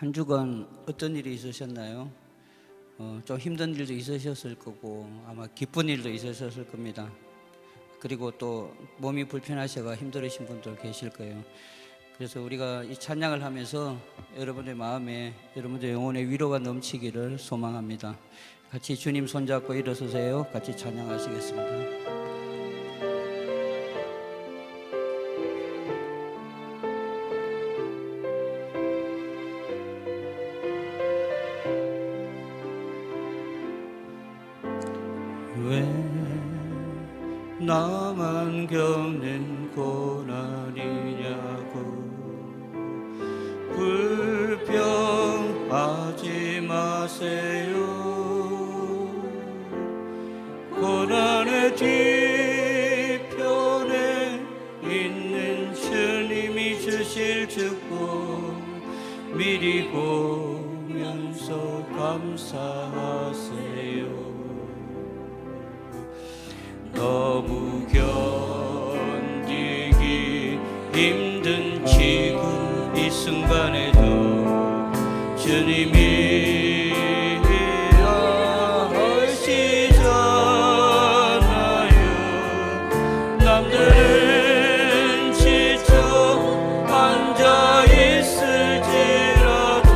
한 주간 어떤 일이 있으셨나요? 좀 힘든 일도 있으셨을 거고 아마 기쁜 일도 있으셨을 겁니다. 그리고 또 몸이 불편하셔가 힘들으신 분들 계실 거예요. 그래서 우리가 이 찬양을 하면서 여러분의 마음에 여러분의 영혼의 위로가 넘치기를 소망합니다. 같이 주님 손잡고 일어서세요. 같이 찬양하시겠습니다. 왜 나만 겪는 고난이냐고 불평하지 마세요. 고난의 뒤편에 있는 주님이 주실 축복 미리 보면서 감사하세요. 너무 견디기 힘든 지금 이 순간에도 주님이 아시잖아요. 남들은 지쳐 앉아있을지라도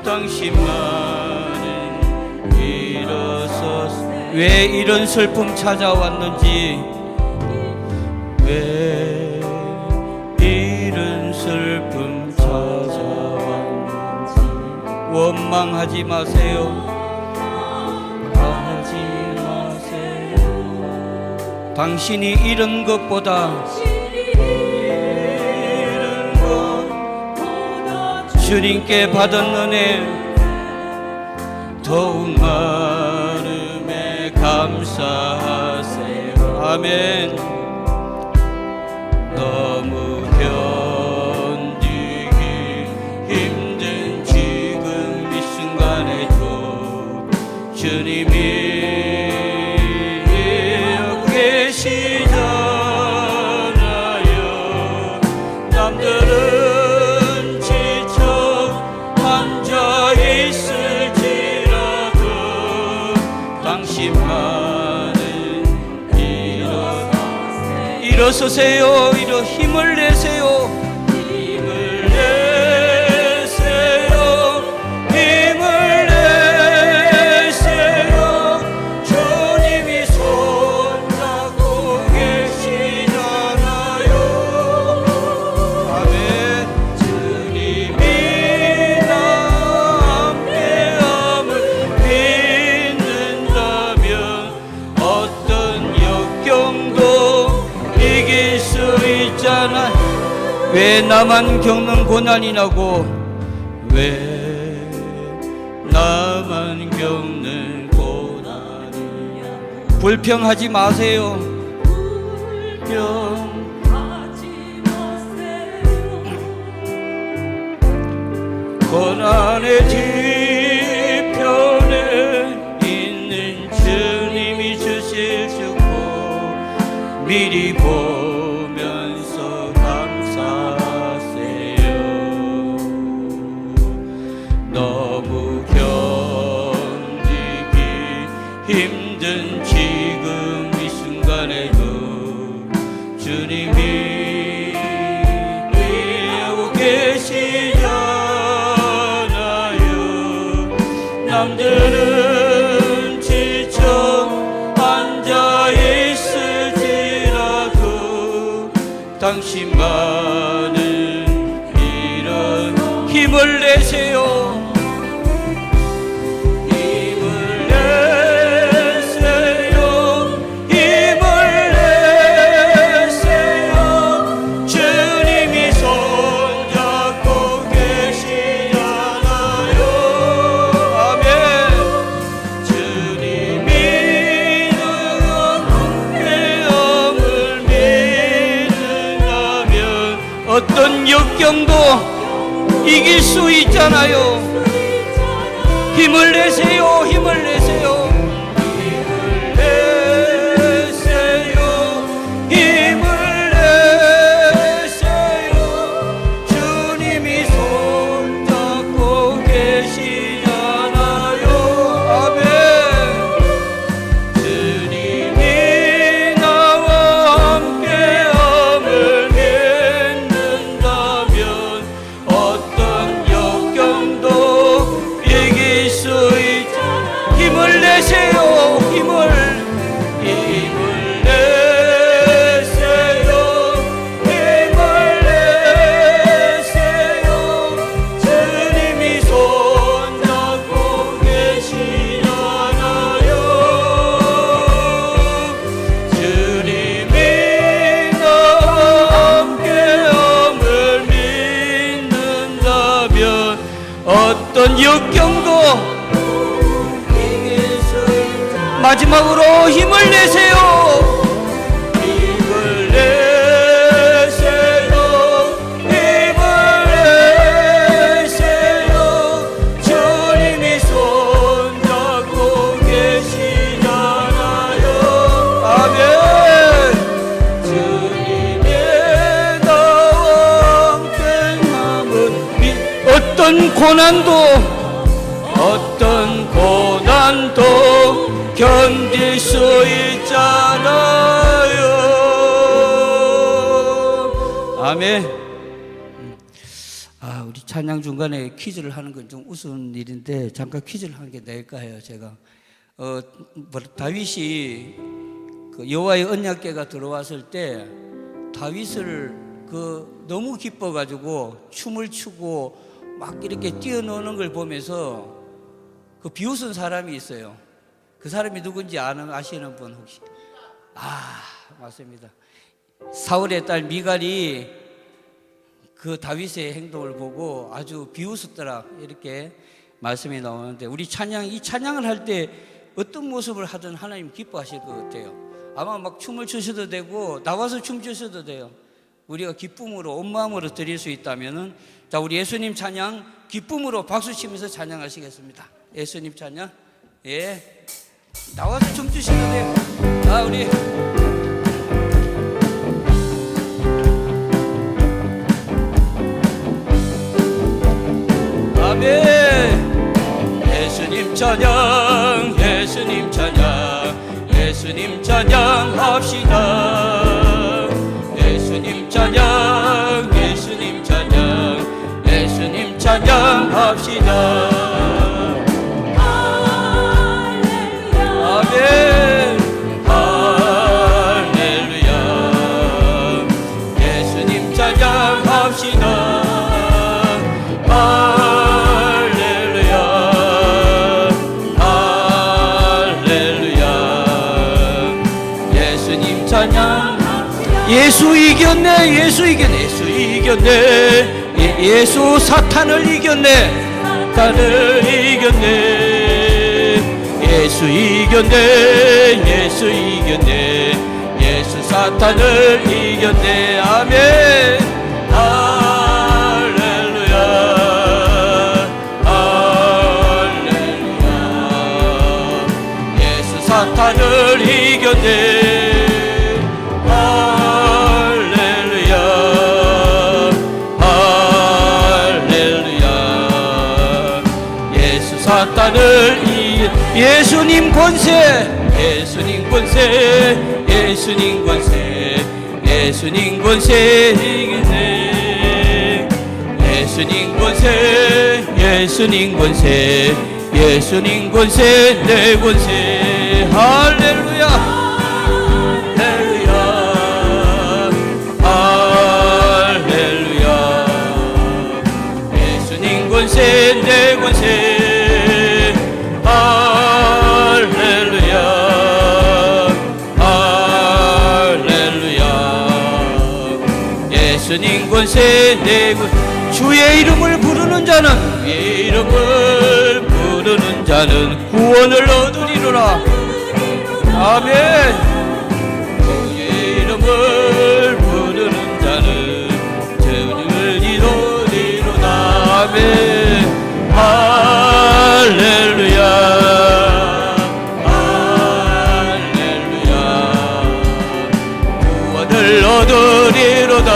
당신만은 일어서서 왜 이런 슬픔 찾아왔는지, 왜 이런 슬픔 찾아왔는지 원망하지 마세요. 하지 마세요. 당신이 이런 것보다 주님께 받은 은혜 더욱 많음에 감사하세요. 아멘. 너무 견디기 힘든 지금 이 순간에도 주님이 계시잖아요. 남들은 지쳐 앉아있을지라도 당신만은 일어서세요. 힘을 내세요. 힘을 내세요. 힘을 내세요. 주님이 손잡고 계시잖아요. 아멘. 주님이 나 함께함을 믿는다면 어떤 역경도 이길 수 있잖아. 왜 나만 겪는 고난이 나고, 왜 나만 겪는 고난이냐. 불평하지 마세요. 불평하지 마세요. 고난의 뒤편에 있는 주님이 주실 축복 미리 보면서 감사하세요. 너무 견디기 힘든 지금 이 순간에도 주님이 계시잖아요. 남들은 지쳐 앉아있을지라도 당신만은 이런 힘을 내세요. 힘을 내세요. 힘을 내세요. 주님이 손잡고 계시잖아요. 아멘. 주님이 어떤 역경도 이길 수 있잖아요. 힘을 내세요. 힘을 내세요. 힘을 내세요. 힘을 내세요. 주님이 손잡고 어떤 역경도 마지막으로 힘을 내세요. 힘을 내세요. 힘을 내세요. 주님이 손잡고 계시잖아요. 아멘. 주님의 나왕된 마음은 어떤 고난도 견딜 수 있잖아요. 아멘. 우리 찬양 중간에 퀴즈를 하는 건 좀 우스운 일인데 잠깐 퀴즈를 하는 게 나을까 해요. 제가 다윗이 그 여호와의 언약궤가 들어왔을 때 다윗을 너무 기뻐가지고 춤을 추고 막 이렇게 뛰어노는 걸 보면서 비웃은 사람이 있어요. 그 사람이 누군지 아시는 분 혹시? 맞습니다. 사울의 딸 미갈이 그 다윗의 행동을 보고 아주 비웃었더라, 이렇게 말씀이 나오는데, 우리 이 찬양을 할 때 어떤 모습을 하든 하나님 기뻐하실 것 같아요. 아마 막 춤을 추셔도 되고 나와서 춤추셔도 돼요. 우리가 기쁨으로 온 마음으로 드릴 수 있다면은, 자, 우리 예수님 찬양 기쁨으로 박수 치면서 찬양하시겠습니다. 예수님 찬양, 예, 나와서 춤추셔도 돼요. 우리 아멘. 예수님 찬양, 예수님 찬양, 예수님 찬양 합시다. 예수님 찬양, 예수님 찬양, 예수님 찬양 합시다. 아멘. 할렐루야. 예수님 찬양합시다. 할렐루야. 할렐루야. 예수님 찬양. 예수 이겼네, 예수 이겼네, 예수 이겼네. 예수 사탄을 이겼네, 사탄을 이겼네. 예수 이겼네, 예수 이겼네, 예수 사탄을 이겼네. 아멘. 할렐루야. 할렐루야. 예수 사탄을 이겼네. 할렐루야. 할렐루야. 예수 사탄을 예수님 권세, 예수님 권세, 예수님 권세, 예수님 권세 이기네. 예수님 권세, 예수님 권세, 예수님 권세, 내 권세. 할렐루야. 할렐루야. 할렐루야. 예수님 권세, 내 권세. 할렐루야. 할렐루야. 예수님 권세, 내 권세. 주의 이름을 부르는 자는, 주의 이름을 부르는 자는 구원을 얻으리로라. 아멘. 주의 이름을 부르는 자는 죄를 이루리로다. 아멘. 할렐루야. 할렐루야. 구원을 얻으리로다.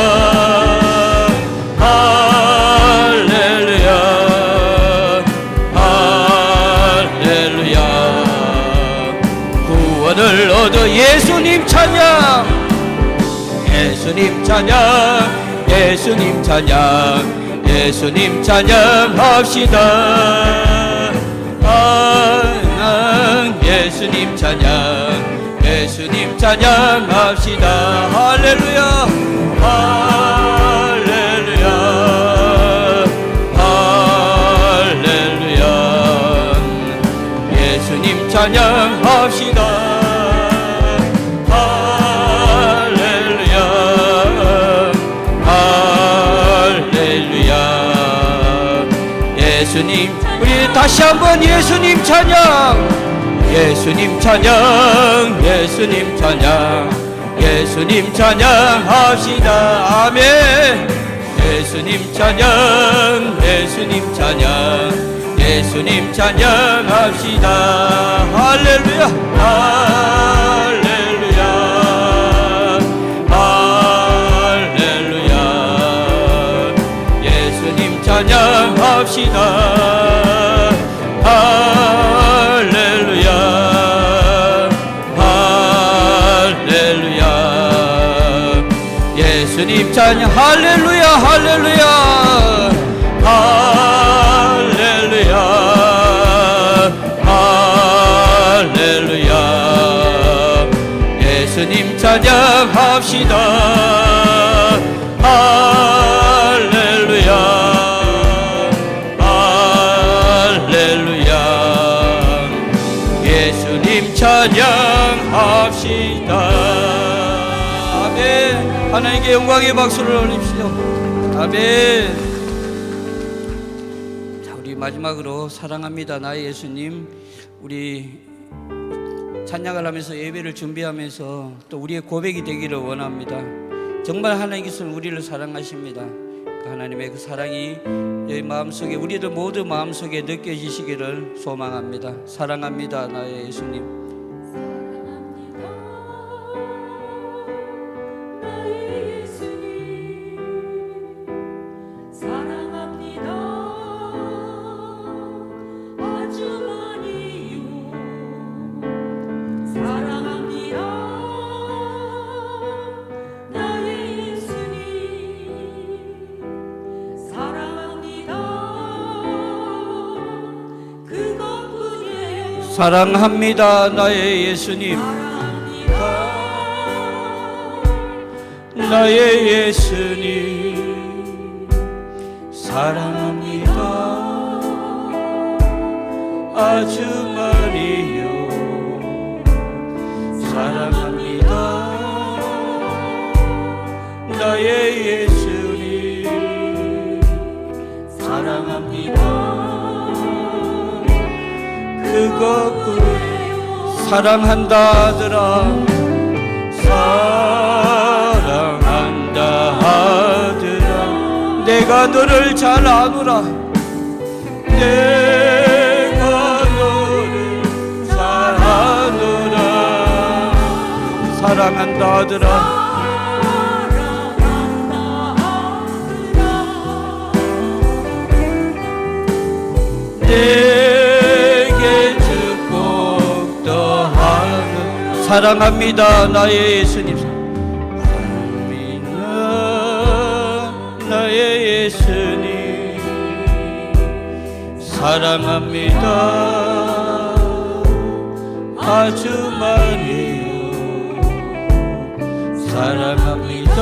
할렐루야. 할렐루야. 구원을 얻어. 예수님 찬양, 예수님 찬양, 예수님 찬양, 예수님 찬양합시다. 예수님 찬양, 예수님 찬양합시다. 할렐루야. 할렐루야. 할렐루야. 예수님 찬양합시다. 예수님. 우리 다시 한번 예수님 찬양, 예수님 찬양, 예수님 찬양, 예수님 찬양합시다. 아멘. 예수님 찬양, 예수님 찬양, 예수님 찬양합시다. 할렐루야, 할렐루야, 할렐루야. 예수님 찬양합시다. 할렐루야, 할렐루야. 예수님 찬양, 할렐루야, 할렐루야, 할렐루야, 할렐루야. 예수님 찬양합시다. 할렐루야, 할렐루야. 예수님 찬양합시다. 아멘. 하나님께 영광의 박수를 올립시오. 아멘. 자, 우리 마지막으로 사랑합니다 나의 예수님, 우리 찬양을 하면서 예배를 준비하면서 또 우리의 고백이 되기를 원합니다. 정말 하나님께서는 우리를 사랑하십니다. 하나님의 그 사랑이 여기 마음속에, 우리들 모두 마음속에 느껴지시기를 소망합니다. 사랑합니다 나의 예수님. 사랑합니다 나의 예수님, 나의 예수님. 사랑합니다 아주 많이요. 사랑합니다 나의 예수님. 사랑합니다 그것뿐. 사랑한다더라, 사랑한다 하더라. 내가 너를 잘 아노라, 내가 너를 잘 아노라. 사랑한다 하더라. 사랑합니다 나의 예수님. 사랑합니다 나의 예수님. 사랑합니다 아주 많이요. 사랑합니다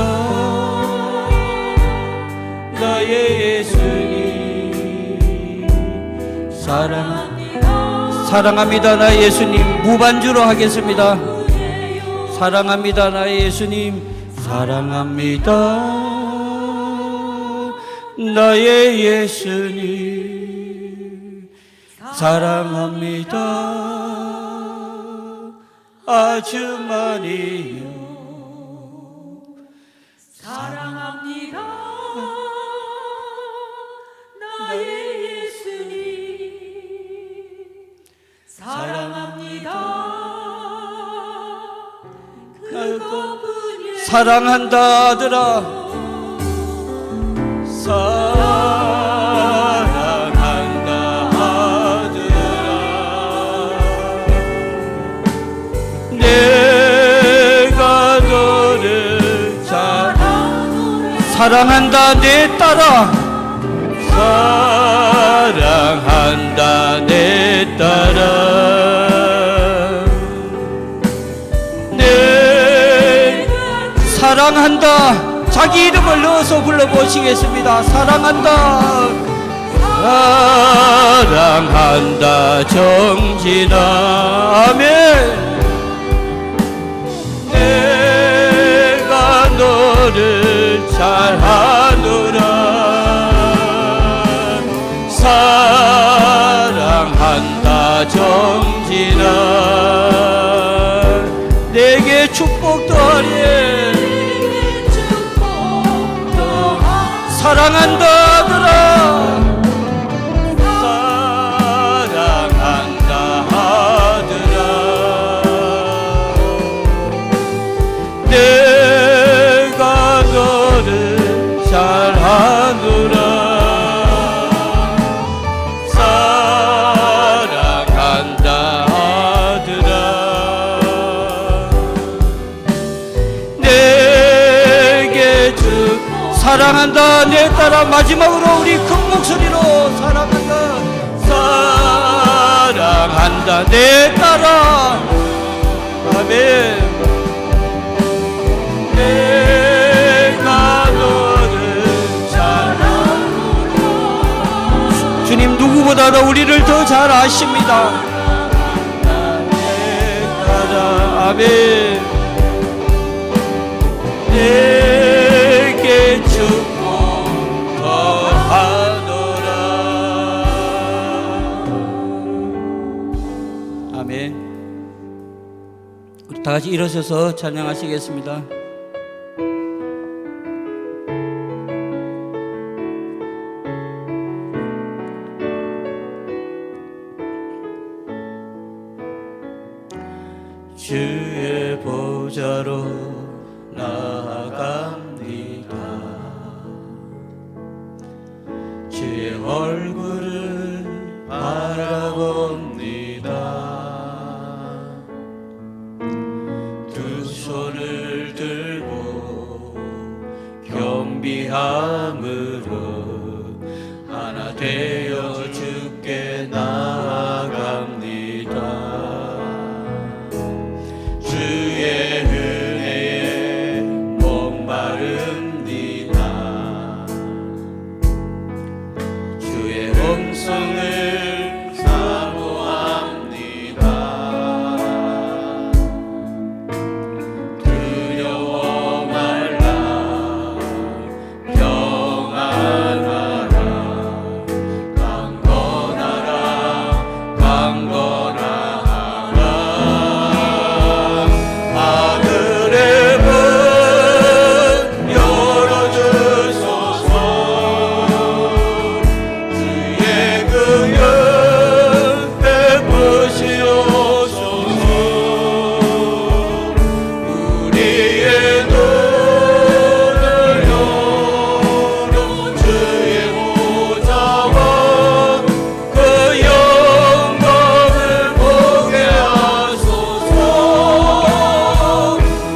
나의 예수님. 사랑합니다 나의 예수님. 무반주로 하겠습니다. 사랑합니다 나의 예수님. 사랑합니다 나의 예수님. 사랑합니다 아주 많이요. 사랑합니다 나의 예수님. 사랑합니다 그것뿐이에요. 사랑한다 하더라, 사랑한다 하더라. 내가 너를 잘 사랑한다 내 딸아. 사랑한다 내 딸아. 사랑한다. 자기 이름을 넣어서 불러보시겠습니다. 사랑한다, 사랑한다 정진아. 아멘. 내가 너를 잘 아노라. 사랑한다 내 딸아. 마지막으로 우리 큰 목소리로 사랑한다 사랑한다 내 딸아. 아멘. 내가 너를 사랑하노라. 주님 누구보다도 우리를 더 잘 아십니다. 내 딸아. 아멘. 내게 축복 더하노라. 아멘. 우리 다 같이 일어서서 찬양하시겠습니다. 주의 보좌로 나아갑니다. 주의 얼굴을 바라봅니다. 두 손을 들고 겸비함으로 하나 되어 주께 나아갑니다. 주의 은혜에 목마릅니다. 주의 음성을 사모합니다. 두려워 말라 평안하라. 강건하라 강건하라. 하늘의 문 열어주소서. 주의 긍휼 베푸시옵소서. 우리의 눈을 열어 주의 보좌와 그 영광을 보게 하소서.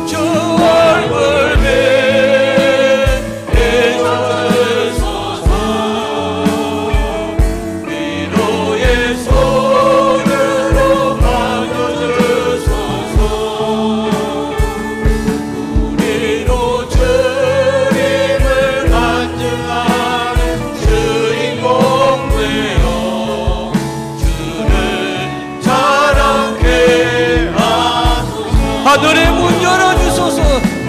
주 얼굴 비춰주소서. 위로의 손으로 만져주소서. 우리로 주님을 간증하는 주인공 되어 주를 자랑케 하소서. 하늘의 문 열어주소서.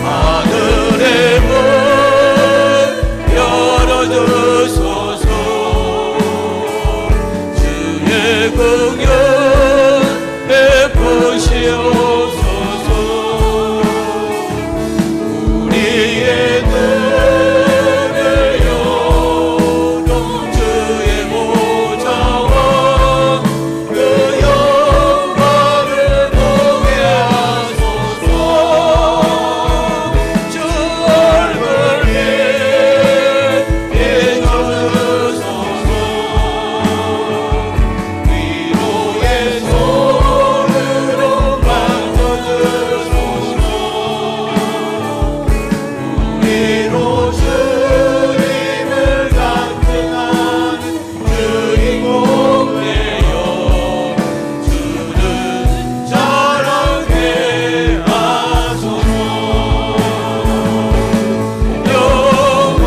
하늘의 문 열어주소서. 주의 긍휼 베푸시옵소서. 우리의 눈을 열어 주의 보좌와 그 영광을 보게 하소서. 주 얼굴 비춰주소서. 위로의 손으로 만져주소서. 우리로 주님을 간증하는 주인공 되어 주를 자랑케 하소서. 영광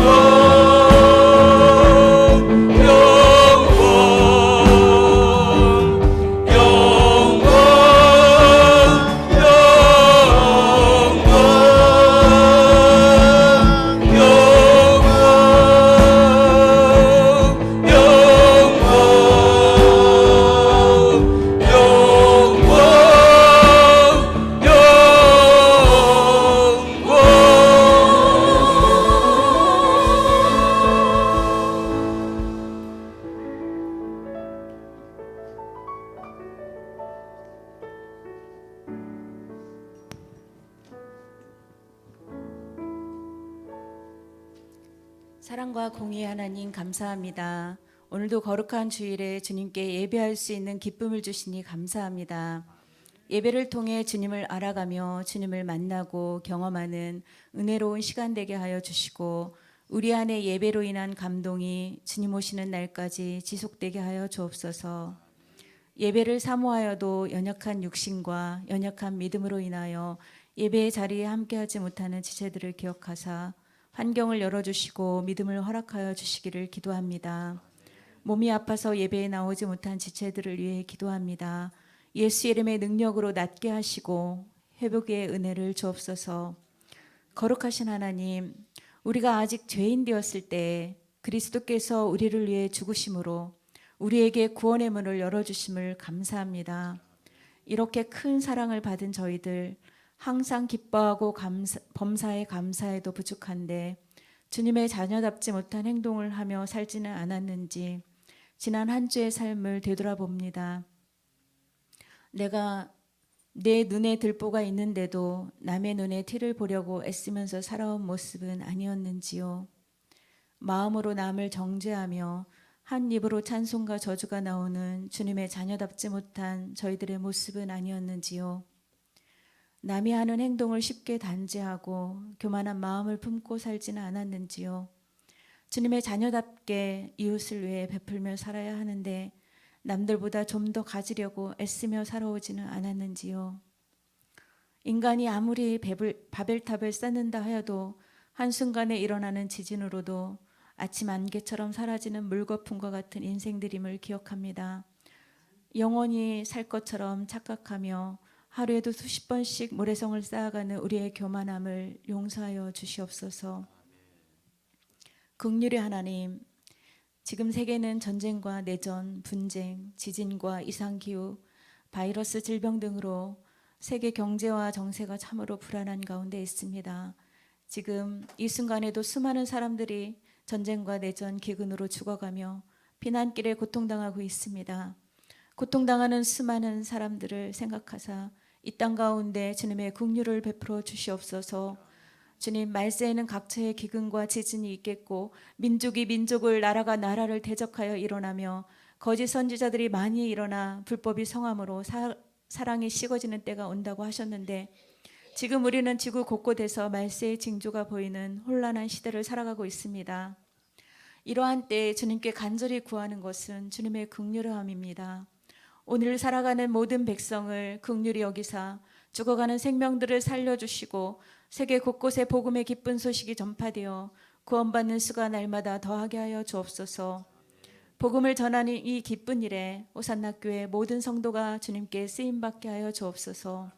사랑과 공의 하나님 감사합니다. 오늘도 거룩한 주일에 주님께 예배할 수 있는 기쁨을 주시니 감사합니다. 예배를 통해 주님을 알아가며 주님을 만나고 경험하는 은혜로운 시간 되게 하여 주시고 우리 안에 예배로 인한 감동이 주님 오시는 날까지 지속되게 하여 주옵소서. 예배를 사모하여도 연약한 육신과 연약한 믿음으로 인하여 예배의 자리에 함께하지 못하는 지체들을 기억하사 환경을 열어주시고 믿음을 허락하여 주시기를 기도합니다. 몸이 아파서 예배에 나오지 못한 지체들을 위해 기도합니다. 예수 이름의 능력으로 낫게 하시고 회복의 은혜를 주옵소서. 거룩하신 하나님, 우리가 아직 죄인 되었을 때 그리스도께서 우리를 위해 죽으심으로 우리에게 구원의 문을 열어주심을 감사합니다. 이렇게 큰 사랑을 받은 저희들 항상 기뻐하고 범사에 감사해도 부족한데 주님의 자녀답지 못한 행동을 하며 살지는 않았는지 지난 한 주의 삶을 되돌아봅니다. 내가 내 눈에 들보가 있는데도 남의 눈에 티를 보려고 애쓰면서 살아온 모습은 아니었는지요. 마음으로 남을 정죄하며 한 입으로 찬송과 저주가 나오는 주님의 자녀답지 못한 저희들의 모습은 아니었는지요. 남이 하는 행동을 쉽게 단죄하고 교만한 마음을 품고 살지는 않았는지요. 주님의 자녀답게 이웃을 위해 베풀며 살아야 하는데 남들보다 좀 더 가지려고 애쓰며 살아오지는 않았는지요. 인간이 아무리 바벨탑을 쌓는다 하여도 한순간에 일어나는 지진으로도 아침 안개처럼 사라지는 물거품과 같은 인생들임을 기억합니다. 영원히 살 것처럼 착각하며 하루에도 수십 번씩 모래성을 쌓아가는 우리의 교만함을 용서하여 주시옵소서. 긍휼의 하나님, 지금 세계는 전쟁과 내전, 분쟁, 지진과 이상기후, 바이러스 질병 등으로 세계 경제와 정세가 참으로 불안한 가운데 있습니다. 지금 이 순간에도 수많은 사람들이 전쟁과 내전, 기근으로 죽어가며 피난길에 고통당하고 있습니다. 고통당하는 수많은 사람들을 생각하사 이 땅 가운데 주님의 긍휼을 베풀어 주시옵소서. 주님, 말세에는 각처에 기근과 지진이 있겠고 민족이 민족을, 나라가 나라를 대적하여 일어나며 거짓 선지자들이 많이 일어나 불법이 성함으로 사랑이 식어지는 때가 온다고 하셨는데 지금 우리는 지구 곳곳에서 말세의 징조가 보이는 혼란한 시대를 살아가고 있습니다. 이러한 때에 주님께 간절히 구하는 것은 주님의 긍휼함입니다. 오늘 살아가는 모든 백성을 긍휼히 여기사 죽어가는 생명들을 살려주시고 세계 곳곳에 복음의 기쁜 소식이 전파되어 구원받는 수가 날마다 더하게 하여 주옵소서. 복음을 전하는 이 기쁜 일에 호산나 교회 모든 성도가 주님께 쓰임받게 하여 주옵소서.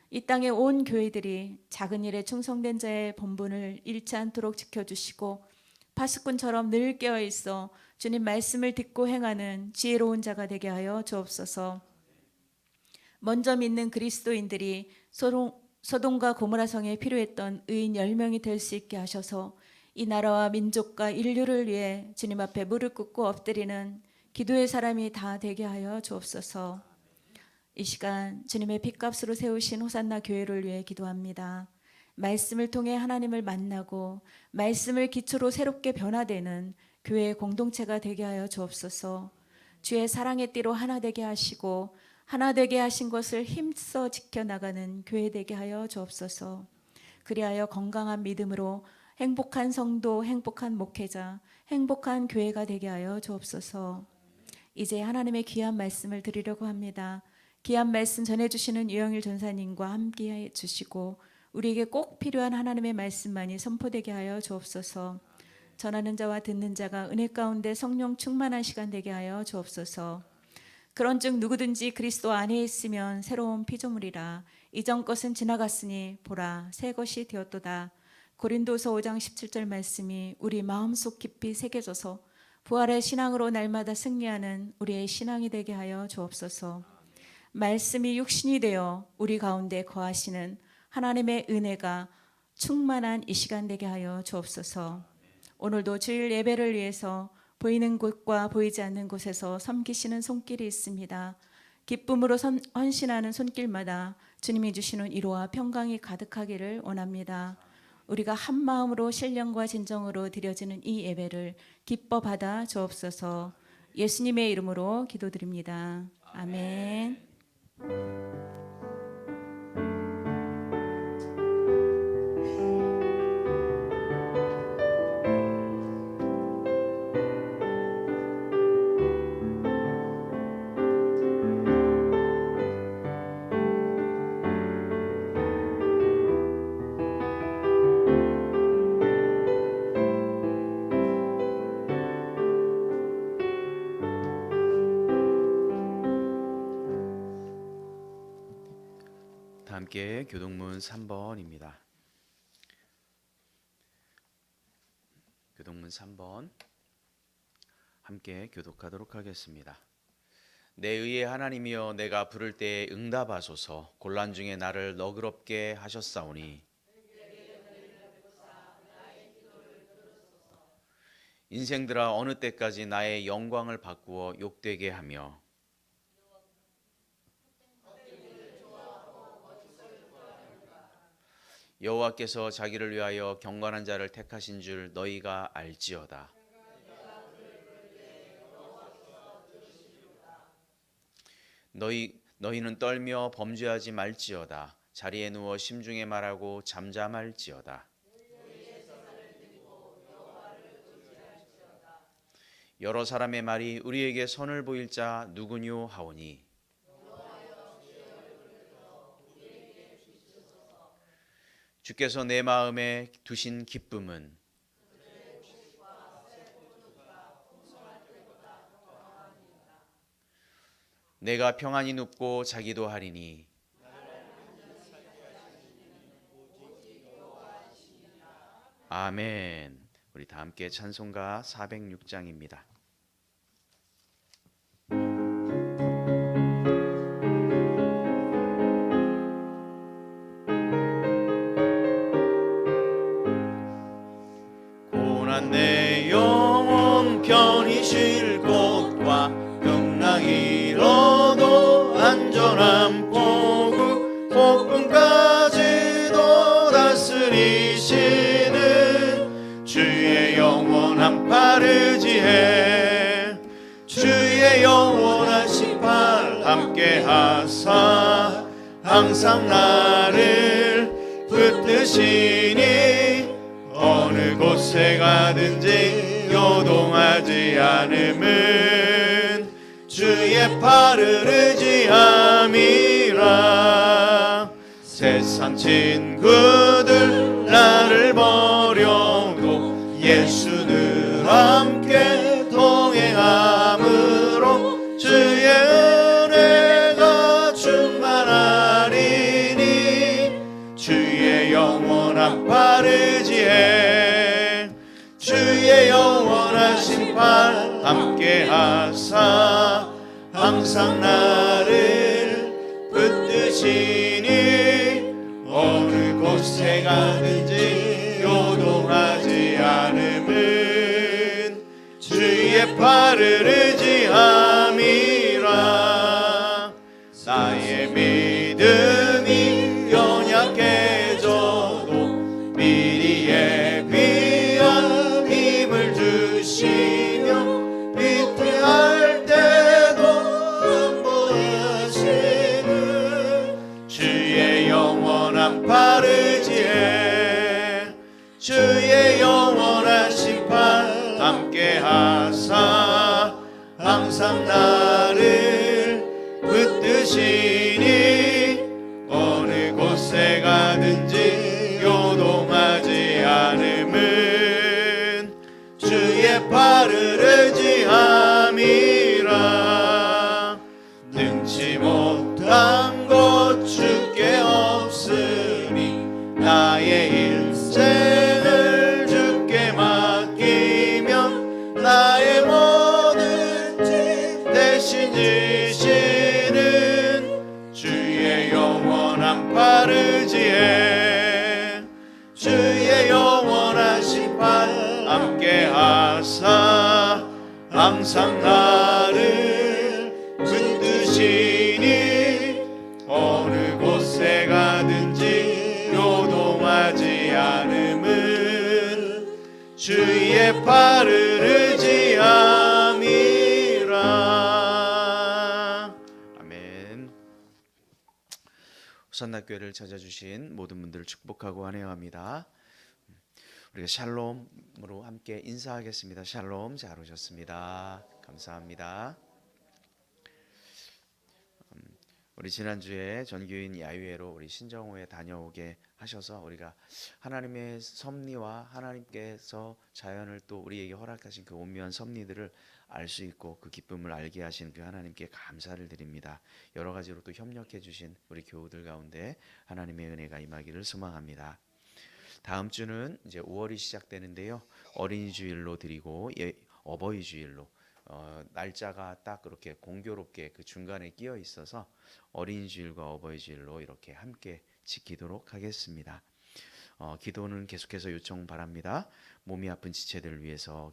이 땅의 온 교회들이 작은 일에 충성된 자의 본분을 잃지 않도록 지켜주시고 파수꾼처럼 늘 깨어있어 주님 말씀을 듣고 행하는 지혜로운 자가 되게 하여 주옵소서. 먼저 믿는 그리스도인들이 소돔과 고모라 성에 필요했던 의인 10명이 될 수 있게 하셔서 이 나라와 민족과 인류를 위해 주님 앞에 무릎 꿇고 엎드리는 기도의 사람이 다 되게 하여 주옵소서. 이 시간 주님의 핏값으로 세우신 호산나 교회를 위해 기도합니다. 말씀을 통해 하나님을 만나고 말씀을 기초로 새롭게 변화되는 교회의 공동체가 되게 하여 주옵소서. 주의 사랑의 띠로 하나 되게 하시고 하나 되게 하신 것을 힘써 지켜나가는 교회 되게 하여 주옵소서. 그리하여 건강한 믿음으로 행복한 성도, 행복한 목회자, 행복한 교회가 되게 하여 주옵소서. 이제 하나님의 귀한 말씀을 드리려고 합니다. 귀한 말씀 전해주시는 유영일 전사님과 함께 해주시고 우리에게 꼭 필요한 하나님의 말씀만이 선포되게 하여 주옵소서. 전하는 자와 듣는 자가 은혜 가운데 성령 충만한 시간 되게 하여 주옵소서. 그런즉 누구든지 그리스도 안에 있으면 새로운 피조물이라. 이전 것은 지나갔으니 보라 새 것이 되었도다. 고린도서 5장 17절 말씀이 우리 마음속 깊이 새겨져서 부활의 신앙으로 날마다 승리하는 우리의 신앙이 되게 하여 주옵소서. 말씀이 육신이 되어 우리 가운데 거하시는 하나님의 은혜가 충만한 이 시간 되게 하여 주옵소서. 오늘도 주일 예배를 위해서 보이는 곳과 보이지 않는 곳에서 섬기시는 손길이 있습니다. 기쁨으로 헌신하는 손길마다 주님이 주시는 위로와 평강이 가득하기를 원합니다. 우리가 한 마음으로 신령과 진정으로 드려지는 이 예배를 기뻐 받아 주옵소서. 예수님의 이름으로 기도드립니다. 아멘. 함께 교동문 3번입니다. 교동문 3번 함께 교독하도록 하겠습니다. 내 의의 하나님이여 내가 부를 때에 응답하소서. 곤란 중에 나를 너그럽게 하셨사오니 인생들아 어느 때까지 나의 영광을 바꾸어 욕되게 하며 여호와께서 자기를 위하여 경건한 자를 택하신 줄 너희가 알지어다. 너희는 떨며 범죄하지 말지어다. 자리에 누워 심중에 말하고 잠잠할지어다. 여러 사람의 말이 우리에게 선을 보일 자 누구뇨 하오니 주께서 내 마음에 두신 기쁨은 내가 평안히 눕고 자기도 하리니 아멘. 우리 다 함께 찬송가 406장입니다. 고난 내 영혼 편히 쉴 곳과 영랑이 잃어도 안전한 포구 폭풍까지도 다스리시는 주의 영원한 팔 의지해 주의 영원한 신발 함께 하사 항상 나를 붙드시니 어느 곳에 가든지 요동하지 않음은 주의 팔을 의지함이라. 세상 친구들 나를 버려도 예수는 함께 동행함으로 주의 은혜가 충만하리니 주의 영원한 팔 의지해 주의 영원한 심판 함께 하사 항상 나를 붙드시니 어느 곳에 가든지 요동하지 않음은 주의 팔을 의지함이라. 나의 믿음이 연약해져도 미리 예비한 힘을 주시며 비틀할 때도 안보하시는 주의 영원한 팔 의지해 주의 영원한 심판 함께 하사 항상 나를 붙드시니 어느 곳에 가든지 요동하지 않음은 주의 팔을 의지함이라. 능치 못한 것 주께 없으니 나의 일생을 주께 맡기면 나의 모든 짐 대신 지시는 주의 영원한 팔 의지해 주의 영원한 심판 함께 하사 항상 나를 붙드시니 어느 곳에 가든지 요동하지 않음은 주의 팔을 의지함이라. 아멘. 호산나교회를 찾아주신 모든 분들을 축복하고 환영합니다. 우리가 샬롬으로 함께 인사하겠습니다. 샬롬, 잘 오셨습니다. 감사합니다. 우리 지난주에 전교인 야유회로 우리 신정호에 다녀오게 하셔서 우리가 하나님의 섭리와 하나님께서 자연을 또 우리에게 허락하신 그 오묘한 섭리들을 알 수 있고 그 기쁨을 알게 하신 그 하나님께 감사를 드립니다. 여러 가지로 또 협력해 주신 우리 교우들 가운데 하나님의 은혜가 임하기를 소망합니다. 다음 주는 이제 5월이 시작되는데요. 어린이 주일로 드리고 어버이 주일로 날짜가 딱 그렇게 공교롭게 그 중간에 끼어 있어서 어린이 주일과 어버이 주일로 이렇게 함께 지키도록 하겠습니다. 기도는 계속해서 요청 바랍니다. 몸이 아픈 지체들을 위해서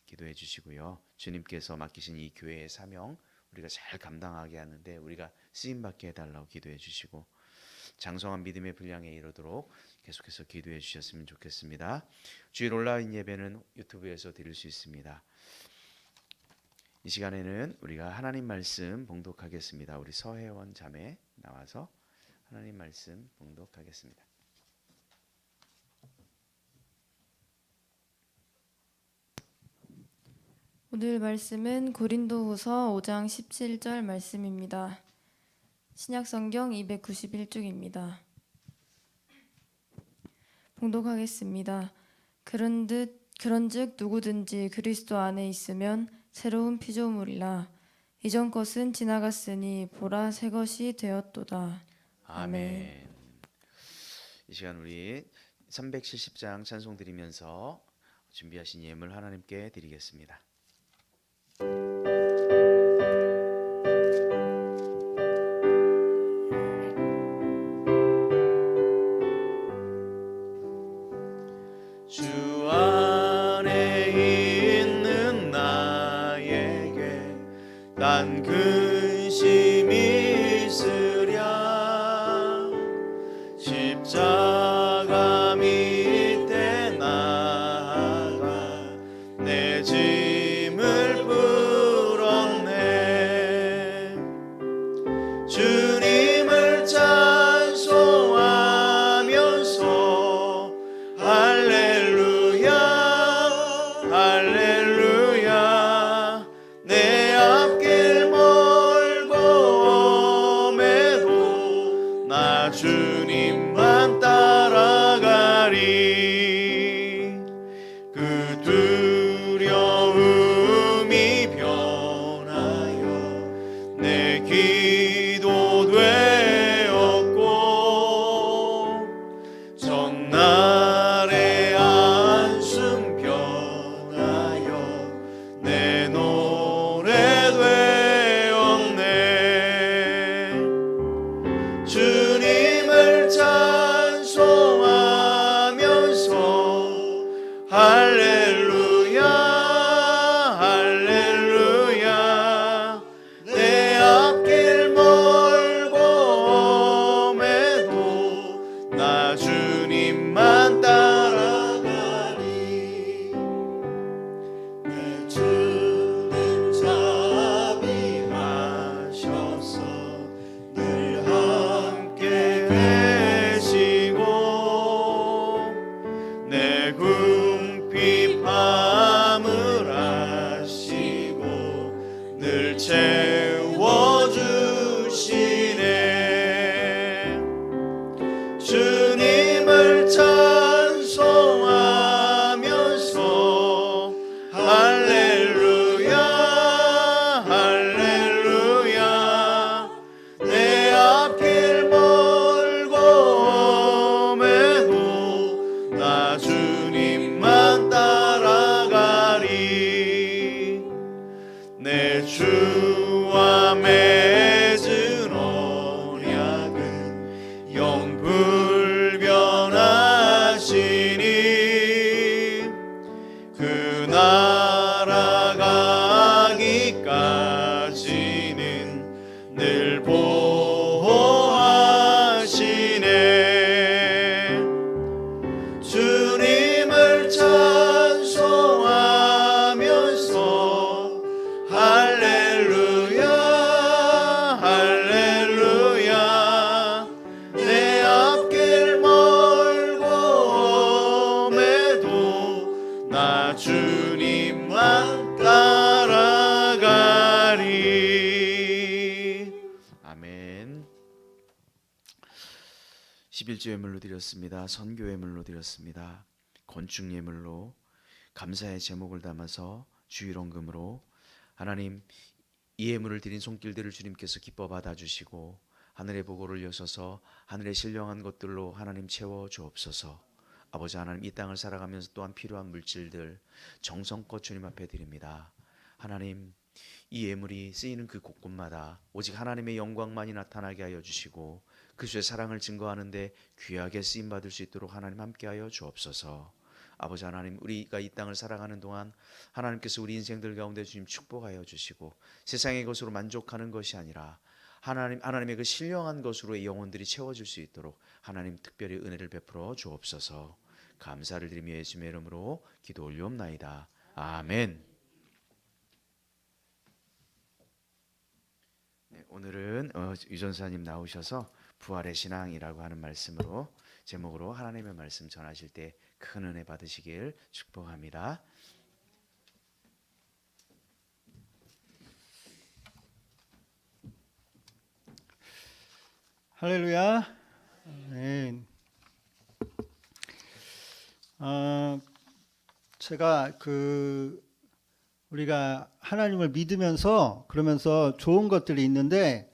기도해 주시고요. 주님께서 맡기신 이 교회의 사명 우리가 잘 감당하게 하는데 우리가 쓰임 받게 해달라고 기도해 주시고 장성한 믿음의 분량에 이르도록 계속해서 기도해 주셨으면 좋겠습니다. 주일 온라인 예배는 유튜브에서 드릴 수 있습니다. 이 시간에는 우리가 하나님 말씀 봉독하겠습니다. 우리 서혜원 자매 나와서 하나님 말씀 봉독하겠습니다. 오늘 말씀은 고린도후서 5장 17절 말씀입니다. 신약성경 291쪽입니다. 봉독하겠습니다. 그런즉 누구든지 그리스도 안에 있으면 새로운 피조물이라 이전 것은 지나갔으니 보라 새 것이 되었도다. 아멘. 이 시간 우리 370장 찬송 드리면서 준비하신 예물 하나님께 드리겠습니다. 주 안에 있는 나에게 난 근심이 있으랴 십자가 밑에 나아가 내 짐을 풀었네 주님을 찬송하면서 할렐루야 할렐루야 내 앞길 멀고 험해도 나 주님만 따라가리 그 두려움이 변하여 내 기도 되었고 전날의 안숨 변하여 내 노래 되었네 주님을 찬송하면서 할렐루야 할렐루야 내 앞길 멀고 험해도 나 주님만 따라가리 내 주는 자비하셔서 늘 함께 계시고 내 궁핍함을 아시고 늘 채워주시네 주님을 찬송하면서 할렐루야 할렐루야 내 앞길 멀고 험해도 나 주님만 따라가리 내 주와 맺은 언약은 영불변하시니 그 나라 가기까지는 늘 보호하시네 주님을 찬송하면서 할렐루야 할렐루야 내 앞길 멀고 험해도 나 주님만 따라가리 아멘 11조 예물로 드렸습니다. 선교 예물로 드렸습니다. 건축 예물로 감사의 제목을 담아서 주일원금으로 하나님 이 예물을 드린 손길들을 주님께서 기뻐 받아주시고 하늘의 보고를 여셔서 하늘의 신령한 것들로 하나님 채워 주옵소서. 아버지 하나님 이 땅을 살아가면서 또한 필요한 물질들 정성껏 주님 앞에 드립니다. 하나님 이 예물이 쓰이는 그 곳곳마다 오직 하나님의 영광만이 나타나게 하여 주시고 그리스도의 사랑을 증거하는데 귀하게 쓰임받을 수 있도록 하나님 함께하여 주옵소서. 아버지 하나님 우리가 이 땅을 살아가는 동안 하나님께서 우리 인생들 가운데 주님 축복하여 주시고 세상의 것으로 만족하는 것이 아니라 하나님의 그 신령한 것으로 이 영혼들이 채워질 수 있도록 하나님 특별히 은혜를 베풀어 주옵소서. 감사를 드리며 예수님의 이름으로 기도 올리옵나이다. 아멘. 네, 오늘은 유전사님 나오셔서 부활의 신앙이라고 하는 말씀으로 제목으로 하나님의 말씀 전하실 때 큰 은혜 받으시길 축복합니다. 할렐루야. 네. 제가 우리가 하나님을 믿으면서 그러면서 좋은 것들이 있는데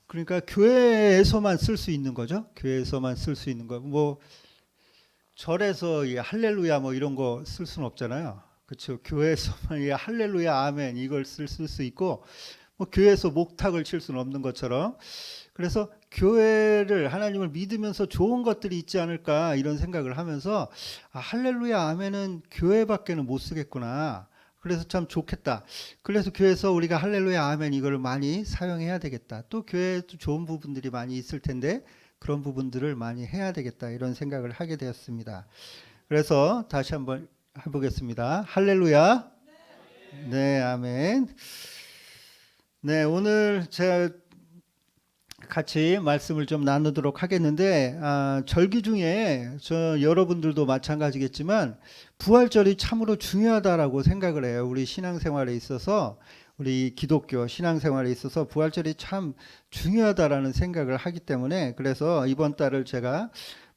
그러니까 교회에서만 쓸 수 있는 거죠. 교회에서만 쓸 수 있는 거. 뭐 절에서 이 할렐루야 뭐 이런 거 쓸 수는 없잖아요. 그렇죠. 교회에서만 이 할렐루야 아멘 이걸 쓸 수 있고 뭐 교회에서 목탁을 칠 수는 없는 것처럼 그래서 교회를 하나님을 믿으면서 좋은 것들이 있지 않을까 이런 생각을 하면서 할렐루야 아멘은 교회밖에는 못 쓰겠구나. 그래서 참 좋겠다. 그래서 교회에서 우리가 할렐루야 아멘 이걸 많이 사용해야 되겠다. 또 교회에도 좋은 부분들이 많이 있을 텐데 그런 부분들을 많이 해야 되겠다 이런 생각을 하게 되었습니다. 그래서 다시 한번 해보겠습니다. 할렐루야. 네, 아멘. 네, 오늘 제가 같이 말씀을 좀 나누도록 하겠는데 절기 중에 여러분들도 마찬가지겠지만 부활절이 참으로 중요하다라고 생각을 해요. 우리 신앙생활에 있어서 우리 기독교 신앙생활에 있어서 부활절이 참 중요하다라는 생각을 하기 때문에 그래서 이번 달을 제가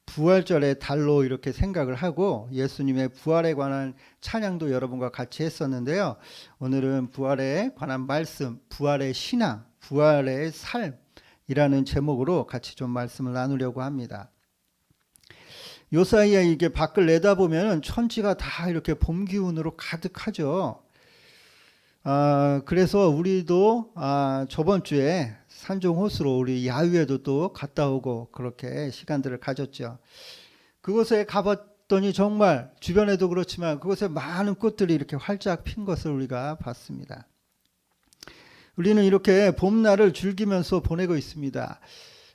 부활절의 달로 이렇게 생각을 하고 예수님의 부활에 관한 찬양도 여러분과 같이 했었는데요. 오늘은 부활에 관한 말씀, 부활의 신앙, 부활의 삶이라는 제목으로 같이 좀 말씀을 나누려고 합니다. 요 사이에 이게 밖을 내다보면 천지가 다 이렇게 봄 기운으로 가득하죠. 그래서 우리도 저번 주에 산종호수로 우리 야유회도 또 갔다 오고 그렇게 시간들을 가졌죠. 그곳에 가봤더니 정말 주변에도 그렇지만 그곳에 많은 꽃들이 이렇게 활짝 핀 것을 우리가 봤습니다. 우리는 이렇게 봄날을 즐기면서 보내고 있습니다.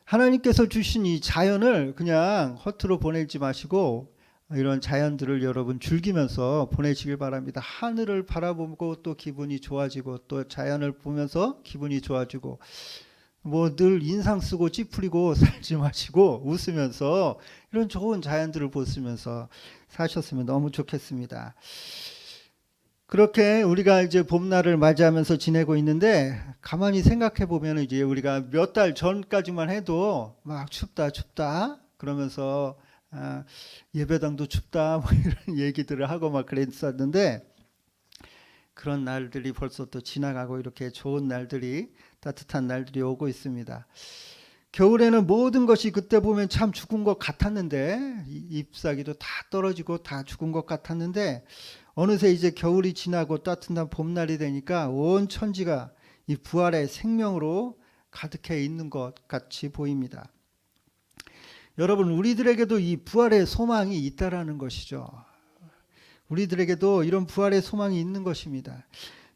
하나님께서 주신 이 자연을 그냥 허투루 보내지 마시고 이런 자연들을 여러분 즐기면서 보내시길 바랍니다. 하늘을 바라보고 또 기분이 좋아지고 또 자연을 보면서 기분이 좋아지고 뭐 늘 인상 쓰고 찌푸리고 살지 마시고 웃으면서 이런 좋은 자연들을 보시면서 사셨으면 너무 좋겠습니다. 그렇게 우리가 이제 봄날을 맞이하면서 지내고 있는데 가만히 생각해 보면 이제 우리가 몇 달 전까지만 해도 막 춥다 그러면서 예배당도 춥다 뭐 이런 얘기들을 하고 막 그랬었는데 그런 날들이 벌써 또 지나가고 이렇게 좋은 날들이 따뜻한 날들이 오고 있습니다. 겨울에는 모든 것이 그때 보면 참 죽은 것 같았는데 잎사귀도 다 떨어지고 다 죽은 것 같았는데 어느새 이제 겨울이 지나고 따뜻한 봄날이 되니까 온 천지가 이 부활의 생명으로 가득해 있는 것 같이 보입니다. 여러분 우리들에게도 이 부활의 소망이 있다라는 것이죠. 우리들에게도 이런 부활의 소망이 있는 것입니다.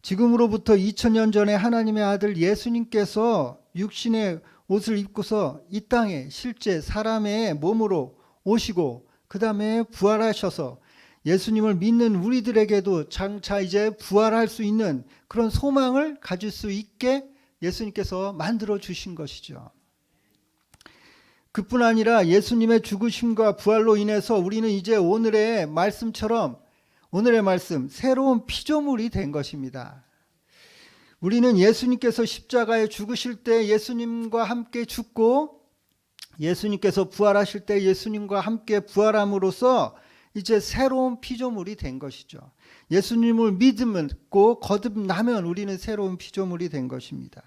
지금으로부터 2000년 전에 하나님의 아들 예수님께서 육신의 옷을 입고서 이 땅에 실제 사람의 몸으로 오시고 그 다음에 부활하셔서 예수님을 믿는 우리들에게도 장차 이제 부활할 수 있는 그런 소망을 가질 수 있게 예수님께서 만들어 주신 것이죠. 그뿐 아니라 예수님의 죽으심과 부활로 인해서 우리는 이제 오늘의 말씀처럼 오늘의 말씀 새로운 피조물이 된 것입니다. 우리는 예수님께서 십자가에 죽으실 때 예수님과 함께 죽고 예수님께서 부활하실 때 예수님과 함께 부활함으로써 이제 새로운 피조물이 된 것이죠. 예수님을 믿고 거듭나면 우리는 새로운 피조물이 된 것입니다.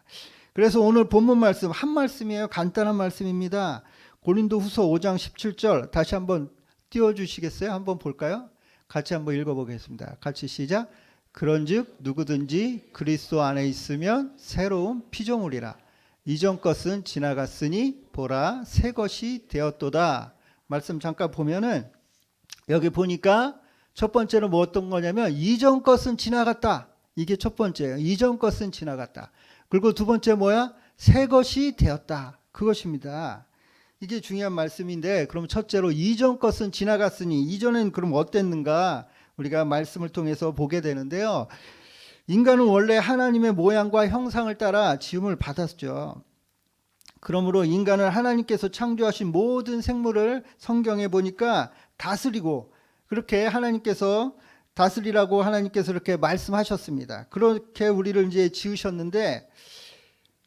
그래서 오늘 본문 말씀 한 말씀이에요. 간단한 말씀입니다. 고린도후서 5장 17절 다시 한번 띄워주시겠어요? 한번 볼까요? 같이 한번 읽어보겠습니다. 같이 시작. 그런즉 누구든지 그리스도 안에 있으면 새로운 피조물이라. 이전 것은 지나갔으니 보라 새 것이 되었도다. 말씀 잠깐 보면은 여기 보니까 첫 번째는 뭐 어떤 거냐면 이전 것은 지나갔다. 이게 첫 번째예요. 이전 것은 지나갔다. 그리고 두 번째 뭐야? 새 것이 되었다. 그것입니다. 이게 중요한 말씀인데 그럼 첫째로 이전 것은 지나갔으니 이전엔 그럼 어땠는가 우리가 말씀을 통해서 보게 되는데요. 인간은 원래 하나님의 모양과 형상을 따라 지음을 받았죠. 그러므로 인간은 하나님께서 창조하신 모든 생물을 성경에 보니까 다스리고 그렇게 하나님께서 다스리라고 하나님께서 이렇게 말씀하셨습니다. 그렇게 우리를 이제 지으셨는데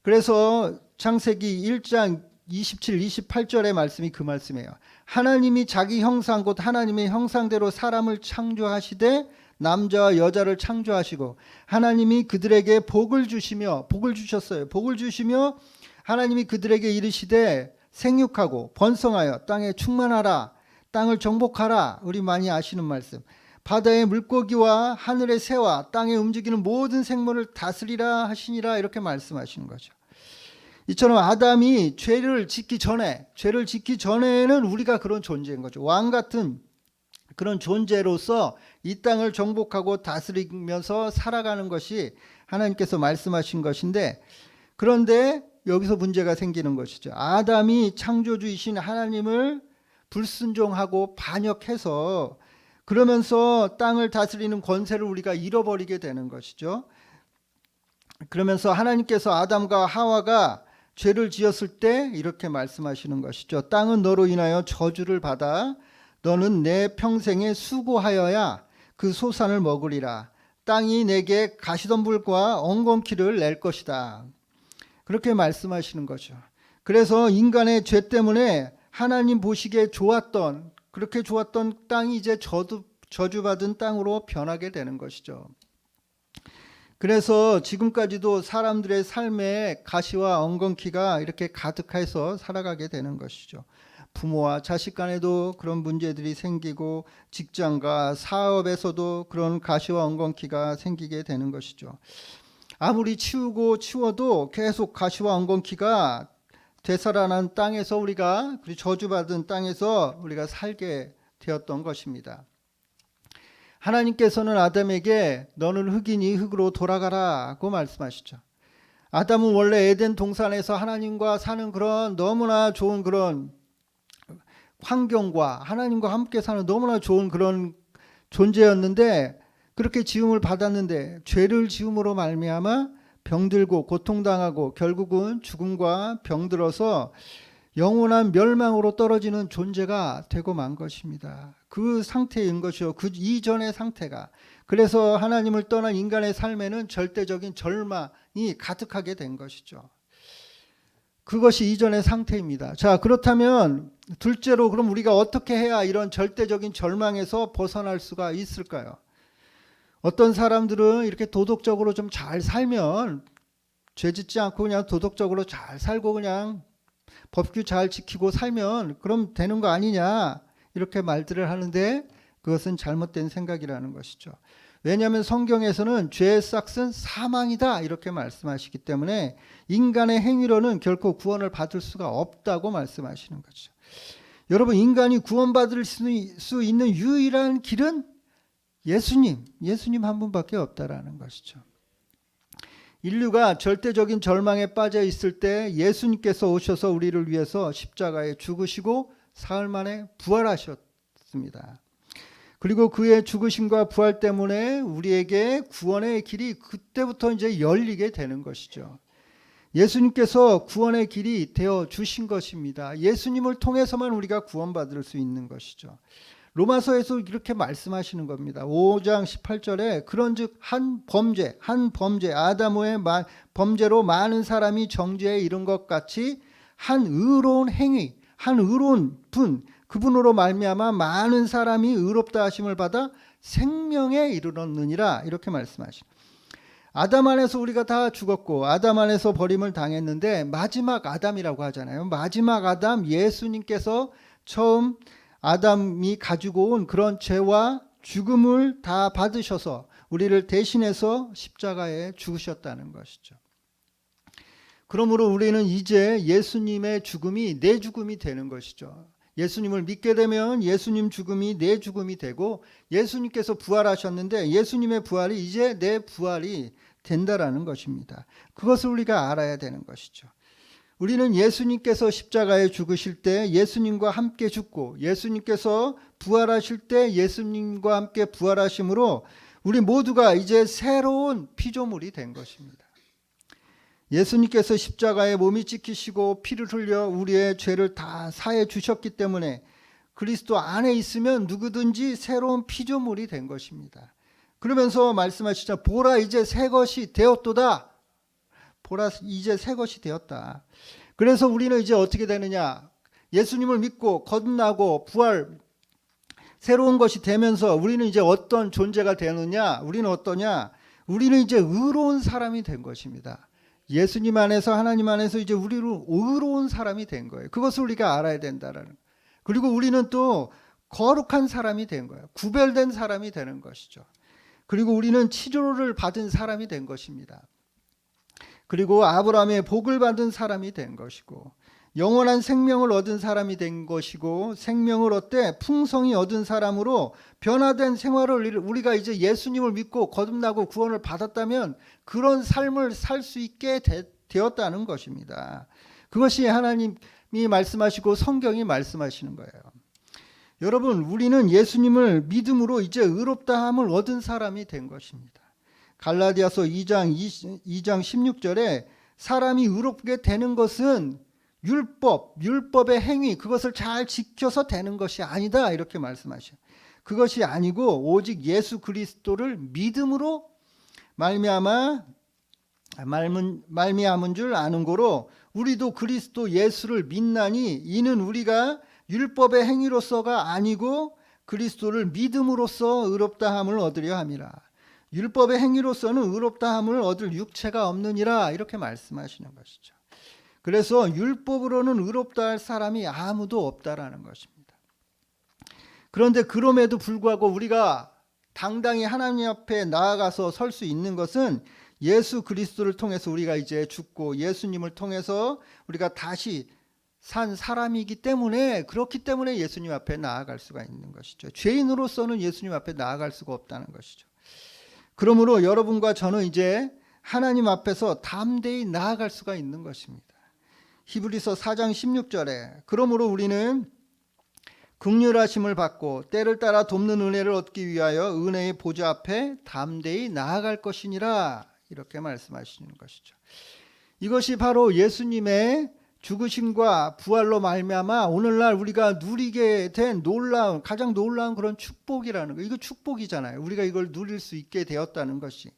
그래서 창세기 1장 27, 28절의 말씀이 그 말씀이에요. 하나님이 자기 형상 곧 하나님의 형상대로 사람을 창조하시되 남자와 여자를 창조하시고 하나님이 그들에게 복을 주시며 복을 주셨어요. 복을 주시며 하나님이 그들에게 이르시되 생육하고 번성하여 땅에 충만하라. 땅을 정복하라. 우리 많이 아시는 말씀. 바다의 물고기와 하늘의 새와 땅에 움직이는 모든 생물을 다스리라 하시니라 이렇게 말씀하시는 거죠. 이처럼 아담이 죄를 짓기 전에는 우리가 그런 존재인 거죠. 왕 같은 그런 존재로서 이 땅을 정복하고 다스리면서 살아가는 것이 하나님께서 말씀하신 것인데 그런데 여기서 문제가 생기는 것이죠. 아담이 창조주이신 하나님을 불순종하고 반역해서 그러면서 땅을 다스리는 권세를 우리가 잃어버리게 되는 것이죠. 그러면서 하나님께서 아담과 하와가 죄를 지었을 때 이렇게 말씀하시는 것이죠. 땅은 너로 인하여 저주를 받아 너는 내 평생에 수고하여야 그 소산을 먹으리라. 땅이 내게 가시덤불과 엉겅퀴를 낼 것이다. 그렇게 말씀하시는 거죠. 그래서 인간의 죄 때문에 하나님 보시기에 그렇게 좋았던 땅이 이제 저주받은 땅으로 변하게 되는 것이죠. 그래서 지금까지도 사람들의 삶에 가시와 엉겅퀴가 이렇게 가득해서 살아가게 되는 것이죠. 부모와 자식 간에도 그런 문제들이 생기고 직장과 사업에서도 그런 가시와 엉겅퀴가 생기게 되는 것이죠. 아무리 치워도 계속 가시와 엉겅퀴가 되살아난 땅에서 우리가 저주받은 땅에서 우리가 살게 되었던 것입니다. 하나님께서는 아담에게 너는 흙이니 흙으로 돌아가라고 말씀하시죠. 아담은 원래 에덴 동산에서 하나님과 사는 그런 너무나 좋은 그런 환경과 하나님과 함께 사는 너무나 좋은 그런 존재였는데 그렇게 지음을 받았는데 죄를 지음으로 말미암아 병들고 고통당하고 결국은 죽음과 병들어서 영원한 멸망으로 떨어지는 존재가 되고 만 것입니다. 그 상태인 것이요. 그 이전의 상태가. 그래서 하나님을 떠난 인간의 삶에는 절대적인 절망이 가득하게 된 것이죠. 그것이 이전의 상태입니다. 자, 그렇다면 둘째로 그럼 우리가 어떻게 해야 이런 절대적인 절망에서 벗어날 수가 있을까요? 어떤 사람들은 이렇게 도덕적으로 좀 잘 살면 죄 짓지 않고 그냥 도덕적으로 잘 살고 그냥 법규 잘 지키고 살면 그럼 되는 거 아니냐 이렇게 말들을 하는데 그것은 잘못된 생각이라는 것이죠. 왜냐하면 성경에서는 죄의 싹은 사망이다 이렇게 말씀하시기 때문에 인간의 행위로는 결코 구원을 받을 수가 없다고 말씀하시는 거죠. 여러분 인간이 구원받을 수 있는 유일한 길은 예수님 한 분밖에 없다라는 것이죠. 인류가 절대적인 절망에 빠져 있을 때 예수님께서 오셔서 우리를 위해서 십자가에 죽으시고 사흘 만에 부활하셨습니다. 그리고 그의 죽으심과 부활 때문에 우리에게 구원의 길이 그때부터 이제 열리게 되는 것이죠. 예수님께서 구원의 길이 되어 주신 것입니다. 예수님을 통해서만 우리가 구원받을 수 있는 것이죠. 로마서에서 이렇게 말씀하시는 겁니다. 5장 18절에 그런즉 한 범죄 아담의 범죄로 많은 사람이 정죄에 이른 것 같이 한 의로운 행위 한 의로운 분 그분으로 말미암아 많은 사람이 의롭다 하심을 받아 생명에 이르렀느니라 이렇게 말씀하십니다. 아담 안에서 우리가 다 죽었고 아담 안에서 버림을 당했는데 마지막 아담이라고 하잖아요. 마지막 아담 예수님께서 처음 아담이 가지고 온 그런 죄와 죽음을 다 받으셔서 우리를 대신해서 십자가에 죽으셨다는 것이죠. 그러므로 우리는 이제 예수님의 죽음이 내 죽음이 되는 것이죠. 예수님을 믿게 되면 예수님 죽음이 내 죽음이 되고 예수님께서 부활하셨는데 예수님의 부활이 이제 내 부활이 된다라는 것입니다. 그것을 우리가 알아야 되는 것이죠. 우리는 예수님께서 십자가에 죽으실 때 예수님과 함께 죽고 예수님께서 부활하실 때 예수님과 함께 부활하심으로 우리 모두가 이제 새로운 피조물이 된 것입니다. 예수님께서 십자가에 몸이 찍히시고 피를 흘려 우리의 죄를 다 사해 주셨기 때문에 그리스도 안에 있으면 누구든지 새로운 피조물이 된 것입니다. 그러면서 말씀하시죠. 보라 이제 새 것이 되었도다. 보라 이제 새 것이 되었다. 그래서 우리는 이제 어떻게 되느냐? 예수님을 믿고 거듭나고 부활 새로운 것이 되면서 우리는 이제 어떤 존재가 되느냐? 우리는 어떠냐? 우리는 이제 의로운 사람이 된 것입니다. 예수님 안에서 하나님 안에서 이제 우리는 의로운 사람이 된 거예요. 그것을 우리가 알아야 된다라는. 그리고 우리는 또 거룩한 사람이 된 거예요. 구별된 사람이 되는 것이죠. 그리고 우리는 치료를 받은 사람이 된 것입니다. 그리고 아브라함의 복을 받은 사람이 된 것이고 영원한 생명을 얻은 사람이 된 것이고 생명을 얻되 풍성히 얻은 사람으로 변화된 생활을 우리가 이제 예수님을 믿고 거듭나고 구원을 받았다면 그런 삶을 살 수 있게 되었다는 것입니다. 그것이 하나님이 말씀하시고 성경이 말씀하시는 거예요. 여러분, 우리는 예수님을 믿음으로 이제 의롭다함을 얻은 사람이 된 것입니다. 갈라디아서 2장 16절에 사람이 의롭게 되는 것은 율법의 행위, 그것을 잘 지켜서 되는 것이 아니다 이렇게 말씀하셔요. 그것이 아니고 오직 예수 그리스도를 믿음으로 말미암은 줄 아는 고로 우리도 그리스도 예수를 믿나니 이는 우리가 율법의 행위로서가 아니고 그리스도를 믿음으로써 의롭다함을 얻으려 함이라. 율법의 행위로서는 의롭다함을 얻을 육체가 없느니라 이렇게 말씀하시는 것이죠. 그래서 율법으로는 의롭다 할 사람이 아무도 없다라는 것입니다. 그런데 그럼에도 불구하고 우리가 당당히 하나님 앞에 나아가서 설 수 있는 것은 예수 그리스도를 통해서 우리가 이제 죽고 예수님을 통해서 우리가 다시 산 사람이기 때문에 그렇기 때문에 예수님 앞에 나아갈 수가 있는 것이죠. 죄인으로서는 예수님 앞에 나아갈 수가 없다는 것이죠. 그러므로 여러분과 저는 이제 하나님 앞에서 담대히 나아갈 수가 있는 것입니다. 히브리서 4장 16절에 그러므로 우리는 긍휼하심을 받고 때를 따라 돕는 은혜를 얻기 위하여 은혜의 보좌 앞에 담대히 나아갈 것이니라 이렇게 말씀하시는 것이죠. 이것이 바로 예수님의 죽으심과 부활로 말미암아 오늘날 우리가 누리게 된 가장 놀라운 그런 축복이라는 거. 이거 축복이잖아요. 우리가 이걸 누릴 수 있게 되었다는 것이.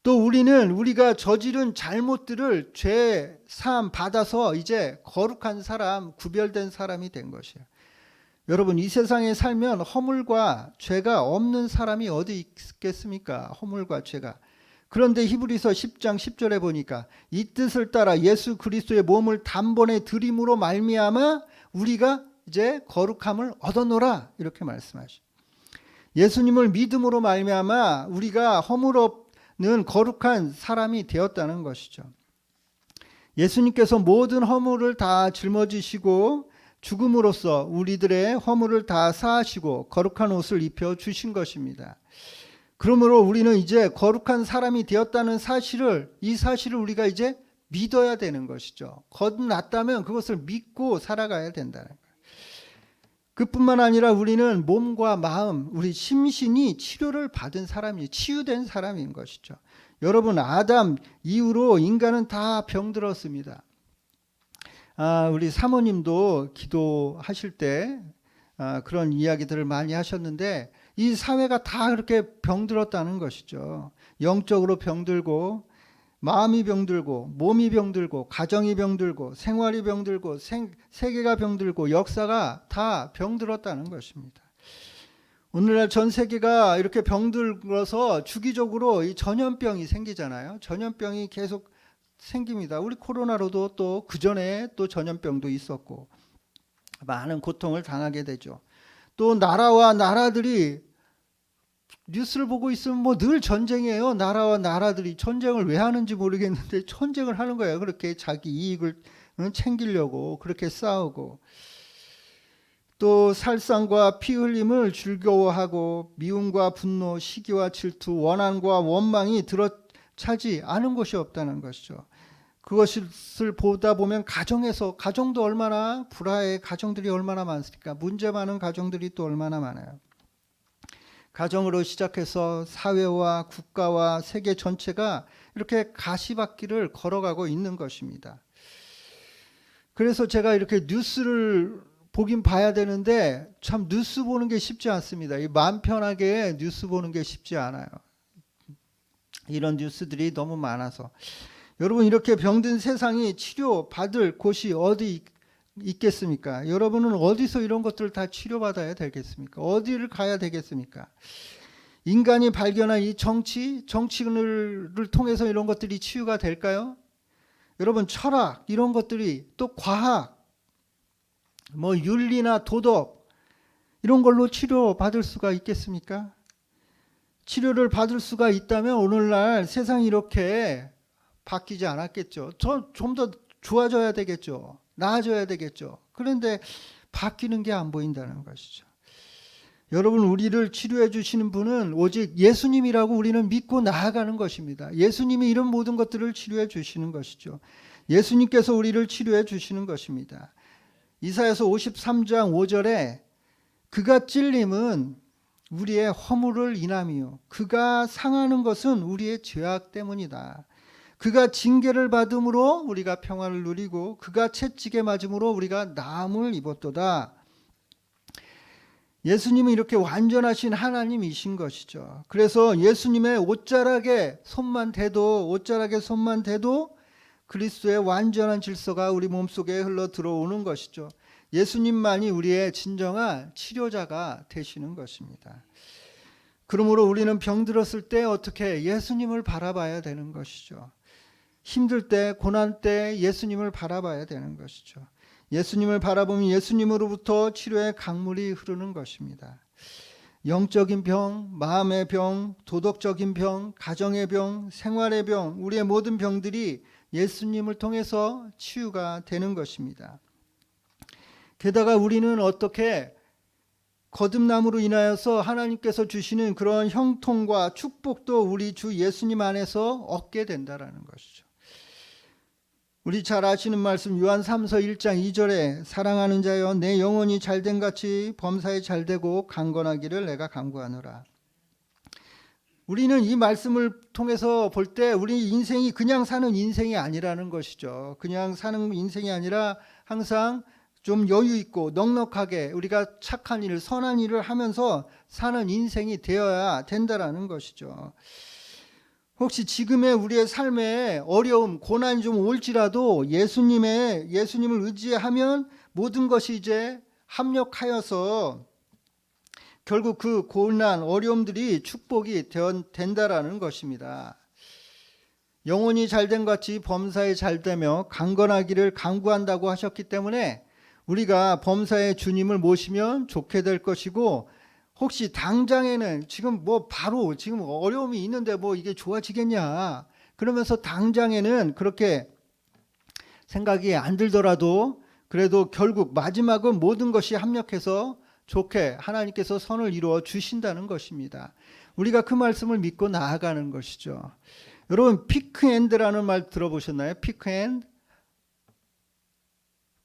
또 우리는 우리가 저지른 잘못들을 죄 사함 받아서 이제 거룩한 사람, 구별된 사람이 된 것이에요. 여러분, 이 세상에 살면 허물과 죄가 없는 사람이 어디 있겠습니까? 허물과 죄가. 그런데 히브리서 10장 10절에 보니까 이 뜻을 따라 예수 그리스도의 몸을 단번에 드림으로 말미암아 우리가 이제 거룩함을 얻어노라 이렇게 말씀하시죠. 예수님을 믿음으로 말미암아 우리가 허물 없는 거룩한 사람이 되었다는 것이죠. 예수님께서 모든 허물을 다 짊어지시고 죽음으로써 우리들의 허물을 다 사하시고 거룩한 옷을 입혀 주신 것입니다. 그러므로 우리는 이제 거룩한 사람이 되었다는 이 사실을 우리가 이제 믿어야 되는 것이죠. 거듭났다면 그것을 믿고 살아가야 된다는 거예요. 그뿐만 아니라 우리는 몸과 마음, 우리 심신이 치료를 받은 사람이 치유된 사람인 것이죠. 여러분, 아담 이후로 인간은 다 병들었습니다. 우리 사모님도 기도하실 때 그런 이야기들을 많이 하셨는데 이 사회가 다 그렇게 병들었다는 것이죠. 영적으로 병들고 마음이 병들고 몸이 병들고 가정이 병들고 생활이 병들고 세계가 병들고 역사가 다 병들었다는 것입니다. 오늘날 전 세계가 이렇게 병들어서 주기적으로 이 전염병이 생기잖아요. 전염병이 계속 생깁니다. 우리 코로나로도 또 그전에 또 전염병도 있었고 많은 고통을 당하게 되죠. 또 나라와 나라들이 뉴스를 보고 있으면 뭐 늘 전쟁이에요. 나라와 나라들이 전쟁을 왜 하는지 모르겠는데 전쟁을 하는 거예요. 그렇게 자기 이익을 챙기려고 그렇게 싸우고, 또 살상과 피 흘림을 즐거워하고 미움과 분노, 시기와 질투, 원한과 원망이 들어차지 않은 것이 없다는 것이죠. 그것을 보다 보면 가정도 얼마나 불화의 가정들이 얼마나 많습니까? 문제 많은 가정들이 또 얼마나 많아요. 가정으로 시작해서 사회와 국가와 세계 전체가 이렇게 가시밭길을 걸어가고 있는 것입니다. 그래서 제가 이렇게 뉴스를 보긴 봐야 되는데 참 뉴스 보는 게 쉽지 않습니다. 이 마음 편하게 뉴스 보는 게 쉽지 않아요. 이런 뉴스들이 너무 많아서. 여러분, 이렇게 병든 세상이 치료받을 곳이 어디 있겠습니까? 여러분은 어디서 이런 것들을 다 치료받아야 되겠습니까? 어디를 가야 되겠습니까? 인간이 발견한 이 정치를 통해서 이런 것들이 치유가 될까요? 여러분, 철학 이런 것들이, 또 과학, 뭐 윤리나 도덕 이런 걸로 치료받을 수가 있겠습니까? 치료를 받을 수가 있다면 오늘날 세상이 이렇게 바뀌지 않았겠죠. 좀 더 좋아져야 되겠죠. 나아져야 되겠죠. 그런데 바뀌는 게 안 보인다는 것이죠. 여러분, 우리를 치료해 주시는 분은 오직 예수님이라고 우리는 믿고 나아가는 것입니다. 예수님이 이런 모든 것들을 치료해 주시는 것이죠. 예수님께서 우리를 치료해 주시는 것입니다. 이사야서 53장 5절에 그가 찔림은 우리의 허물을 인함이요 그가 상하는 것은 우리의 죄악 때문이다. 그가 징계를 받음으로 우리가 평화를 누리고 그가 채찍에 맞음으로 우리가 나음을 입었도다. 예수님은 이렇게 완전하신 하나님이신 것이죠. 그래서 예수님의 옷자락에 손만 대도 그리스도의 완전한 질서가 우리 몸속에 흘러 들어오는 것이죠. 예수님만이 우리의 진정한 치료자가 되시는 것입니다. 그러므로 우리는 병들었을 때 어떻게 예수님을 바라봐야 되는 것이죠. 힘들 때, 고난 때 예수님을 바라봐야 되는 것이죠. 예수님을 바라보면 예수님으로부터 치료의 강물이 흐르는 것입니다. 영적인 병, 마음의 병, 도덕적인 병, 가정의 병, 생활의 병, 우리의 모든 병들이 예수님을 통해서 치유가 되는 것입니다. 게다가 우리는 어떻게 거듭남으로 인하여서 하나님께서 주시는 그런 형통과 축복도 우리 주 예수님 안에서 얻게 된다라는 것이죠. 우리 잘 아시는 말씀 요한 3서 1장 2절에 사랑하는 자여 내 영혼이 잘된 같이 범사에 잘되고 강건하기를 내가 간구하노라. 우리는 이 말씀을 통해서 볼 때 우리 인생이 그냥 사는 인생이 아니라는 것이죠. 그냥 사는 인생이 아니라 항상 좀 여유 있고 넉넉하게 우리가 착한 일, 선한 일을 하면서 사는 인생이 되어야 된다라는 것이죠. 혹시 지금의 우리의 삶에 어려움, 고난이 좀 올지라도 예수님을 의지하면 모든 것이 이제 합력하여서 결국 그 고난, 어려움들이 축복이 된다라는 것입니다. 영혼이 잘된 같이 범사에 잘되며 강건하기를 간구한다고 하셨기 때문에 우리가 범사의 주님을 모시면 좋게 될 것이고, 혹시 당장에는 지금 바로 어려움이 있는데 이게 좋아지겠냐 그러면서 당장에는 그렇게 생각이 안 들더라도 그래도 결국 마지막은 모든 것이 합력해서 좋게 하나님께서 선을 이루어 주신다는 것입니다. 우리가 그 말씀을 믿고 나아가는 것이죠. 여러분, 피크엔드라는 말 들어보셨나요? 피크엔드.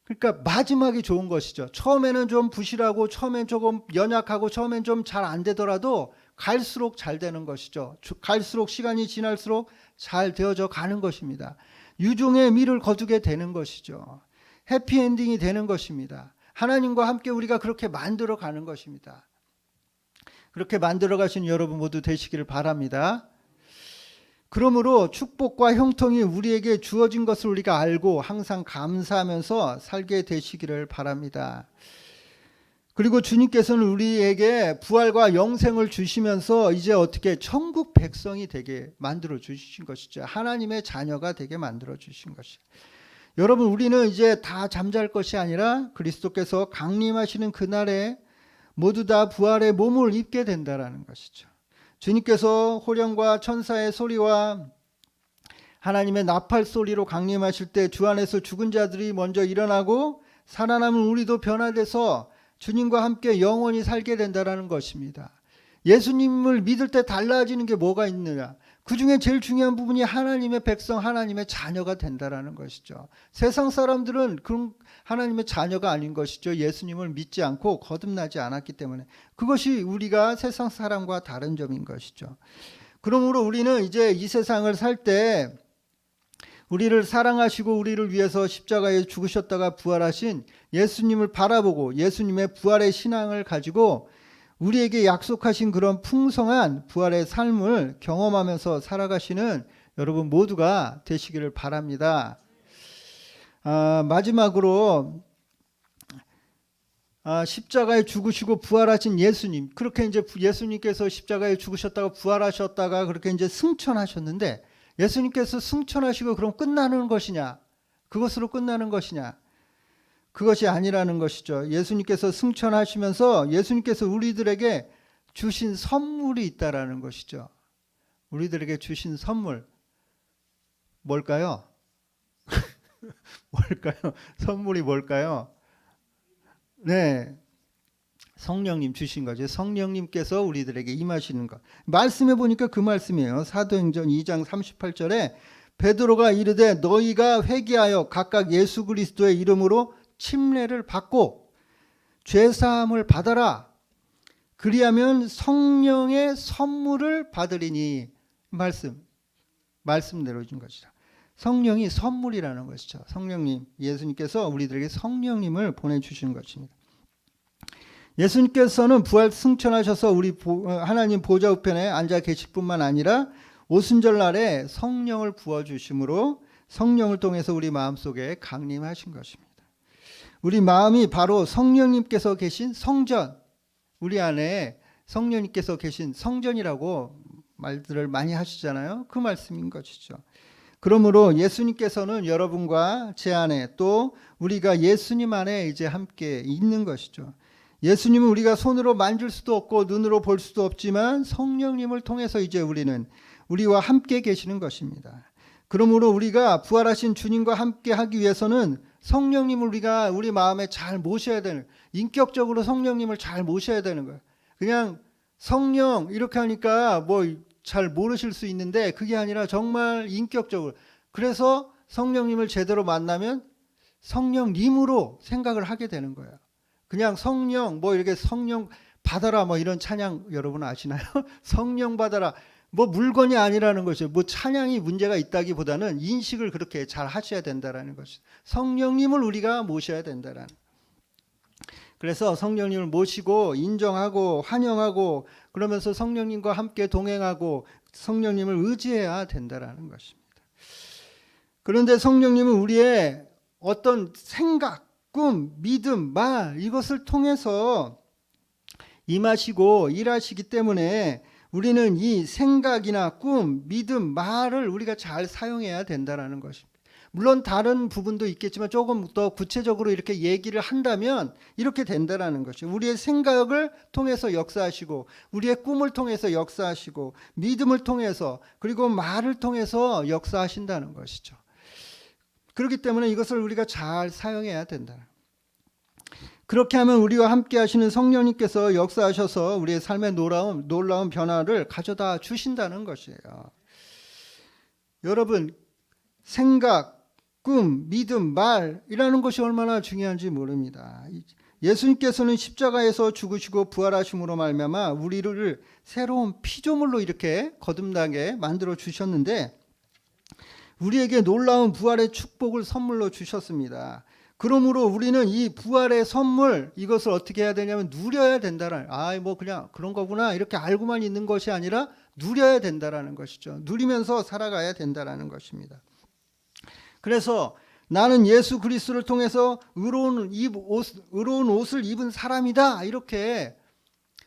그러니까 마지막이 좋은 것이죠. 처음에는 좀 부실하고 처음엔 조금 연약하고 처음엔 좀 잘 안 되더라도 갈수록 잘 되는 것이죠. 갈수록 시간이 지날수록 잘 되어져 가는 것입니다. 유종의 미를 거두게 되는 것이죠. 해피엔딩이 되는 것입니다. 하나님과 함께 우리가 그렇게 만들어 가는 것입니다. 그렇게 만들어 가신 여러분 모두 되시기를 바랍니다. 그러므로 축복과 형통이 우리에게 주어진 것을 우리가 알고 항상 감사하면서 살게 되시기를 바랍니다. 그리고 주님께서는 우리에게 부활과 영생을 주시면서 이제 어떻게 천국 백성이 되게 만들어 주신 것이죠. 하나님의 자녀가 되게 만들어 주신 것이죠. 여러분, 우리는 이제 다 잠잘 것이 아니라 그리스도께서 강림하시는 그날에 모두 다 부활의 몸을 입게 된다라는 것이죠. 주님께서 호령과 천사의 소리와 하나님의 나팔 소리로 강림하실 때 주 안에서 죽은 자들이 먼저 일어나고 살아남은 우리도 변화돼서 주님과 함께 영원히 살게 된다라는 것입니다. 예수님을 믿을 때 달라지는 게 뭐가 있느냐? 그 중에 제일 중요한 부분이 하나님의 백성, 하나님의 자녀가 된다라는 것이죠. 세상 사람들은 그런 하나님의 자녀가 아닌 것이죠. 예수님을 믿지 않고 거듭나지 않았기 때문에. 그것이 우리가 세상 사람과 다른 점인 것이죠. 그러므로 우리는 이제 이 세상을 살 때 우리를 사랑하시고 우리를 위해서 십자가에 죽으셨다가 부활하신 예수님을 바라보고 예수님의 부활의 신앙을 가지고 우리에게 약속하신 그런 풍성한 부활의 삶을 경험하면서 살아가시는 여러분 모두가 되시기를 바랍니다. 마지막으로 십자가에 죽으시고 부활하신 예수님, 그렇게 이제 예수님께서 십자가에 죽으셨다가 부활하셨다가 그렇게 이제 승천하셨는데, 예수님께서 승천하시고 그럼 끝나는 것이냐? 그것으로 끝나는 것이냐? 그것이 아니라는 것이죠. 예수님께서 승천하시면서 예수님께서 우리들에게 주신 선물이 있다라는 것이죠. 우리들에게 주신 선물 뭘까요? 뭘까요? 선물이 뭘까요? 네, 성령님 주신 거죠. 성령님께서 우리들에게 임하시는 것. 말씀해 보니까 그 말씀이에요. 사도행전 2장 38절에 베드로가 이르되 너희가 회개하여 각각 예수 그리스도의 이름으로 침례를 받고 죄사함을 받아라. 그리하면 성령의 선물을 받으리니. 말씀대로 준 것이죠. 성령이 선물이라는 것이죠. 성령님, 예수님께서 우리들에게 성령님을 보내주신 것입니다. 예수님께서는 부활 승천하셔서 우리 하나님 보좌 우편에 앉아 계실 뿐만 아니라 오순절 날에 성령을 부어주심으로 성령을 통해서 우리 마음속에 강림하신 것입니다. 우리 마음이 바로 성령님께서 계신 성전, 우리 안에 성령님께서 계신 성전이라고 말들을 많이 하시잖아요. 그 말씀인 것이죠. 그러므로 예수님께서는 여러분과 제 안에, 또 우리가 예수님 안에 이제 함께 있는 것이죠. 예수님은 우리가 손으로 만질 수도 없고 눈으로 볼 수도 없지만 성령님을 통해서 이제 우리는 우리와 함께 계시는 것입니다. 그러므로 우리가 부활하신 주님과 함께 하기 위해서는 성령님을 우리가 우리 마음에 잘 모셔야 되는, 인격적으로 성령님을 잘 모셔야 되는 거예요. 그냥 성령 이렇게 하니까 뭐 잘 모르실 수 있는데 그게 아니라 정말 인격적으로, 그래서 성령님을 제대로 만나면 성령님으로 생각을 하게 되는 거예요. 그냥 성령 뭐 이렇게 성령 받아라 뭐 이런 찬양 여러분 아시나요? 성령 받아라 뭐 물건이 아니라는 것이죠. 뭐 찬양이 문제가 있다기보다는 인식을 그렇게 잘 하셔야 된다라는 것이죠. 성령님을 우리가 모셔야 된다라는. 그래서 성령님을 모시고 인정하고 환영하고 그러면서 성령님과 함께 동행하고 성령님을 의지해야 된다라는 것입니다. 그런데 성령님은 우리의 어떤 생각, 꿈, 믿음, 말 이것을 통해서 임하시고 일하시기 때문에 우리는 이 생각이나 꿈, 믿음, 말을 우리가 잘 사용해야 된다라는 것입니다. 물론 다른 부분도 있겠지만 조금 더 구체적으로 이렇게 얘기를 한다면 이렇게 된다라는 것이죠. 우리의 생각을 통해서 역사하시고 우리의 꿈을 통해서 역사하시고 믿음을 통해서 그리고 말을 통해서 역사하신다는 것이죠. 그렇기 때문에 이것을 우리가 잘 사용해야 된다. 그렇게 하면 우리와 함께 하시는 성령님께서 역사하셔서 우리의 삶의 놀라운 변화를 가져다 주신다는 것이에요. 여러분, 생각, 꿈, 믿음, 말이라는 것이 얼마나 중요한지 모릅니다. 예수님께서는 십자가에서 죽으시고 부활하심으로 말미암아 우리를 새로운 피조물로 이렇게 거듭나게 만들어 주셨는데 우리에게 놀라운 부활의 축복을 선물로 주셨습니다. 그러므로 우리는 이 부활의 선물 이것을 어떻게 해야 되냐면 누려야 된다는, 뭐 그냥 그런 거구나 이렇게 알고만 있는 것이 아니라 누려야 된다라는 것이죠. 누리면서 살아가야 된다라는 것입니다. 그래서 나는 예수 그리스도를 통해서 의로운 옷을 입은 사람이다 이렇게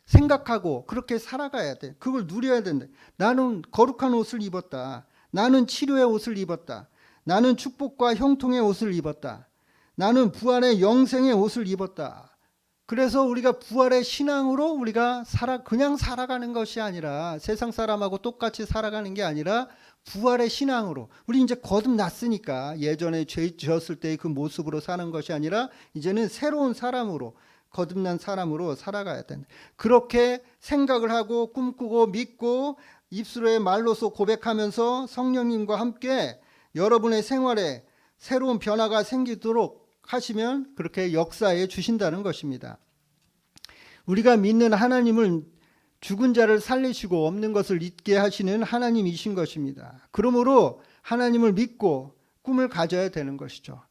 생각하고 그렇게 살아가야 돼. 그걸 누려야 된다. 나는 거룩한 옷을 입었다. 나는 치료의 옷을 입었다. 나는 축복과 형통의 옷을 입었다. 나는 부활의 영생의 옷을 입었다. 그래서 우리가 부활의 신앙으로 우리가 그냥 살아가는 것이 아니라 세상 사람하고 똑같이 살아가는 게 아니라 부활의 신앙으로 우리 이제 거듭났으니까 예전에 죄 지었을 때의 그 모습으로 사는 것이 아니라 이제는 새로운 사람으로 거듭난 사람으로 살아가야 된다. 그렇게 생각을 하고 꿈꾸고 믿고 입술의 말로서 고백하면서 성령님과 함께 여러분의 생활에 새로운 변화가 생기도록 하시면 그렇게 역사해 주신다는 것입니다. 우리가 믿는 하나님은 죽은 자를 살리시고 없는 것을 있게 하시는 하나님이신 것입니다. 그러므로 하나님을 믿고 꿈을 가져야 되는 것이죠.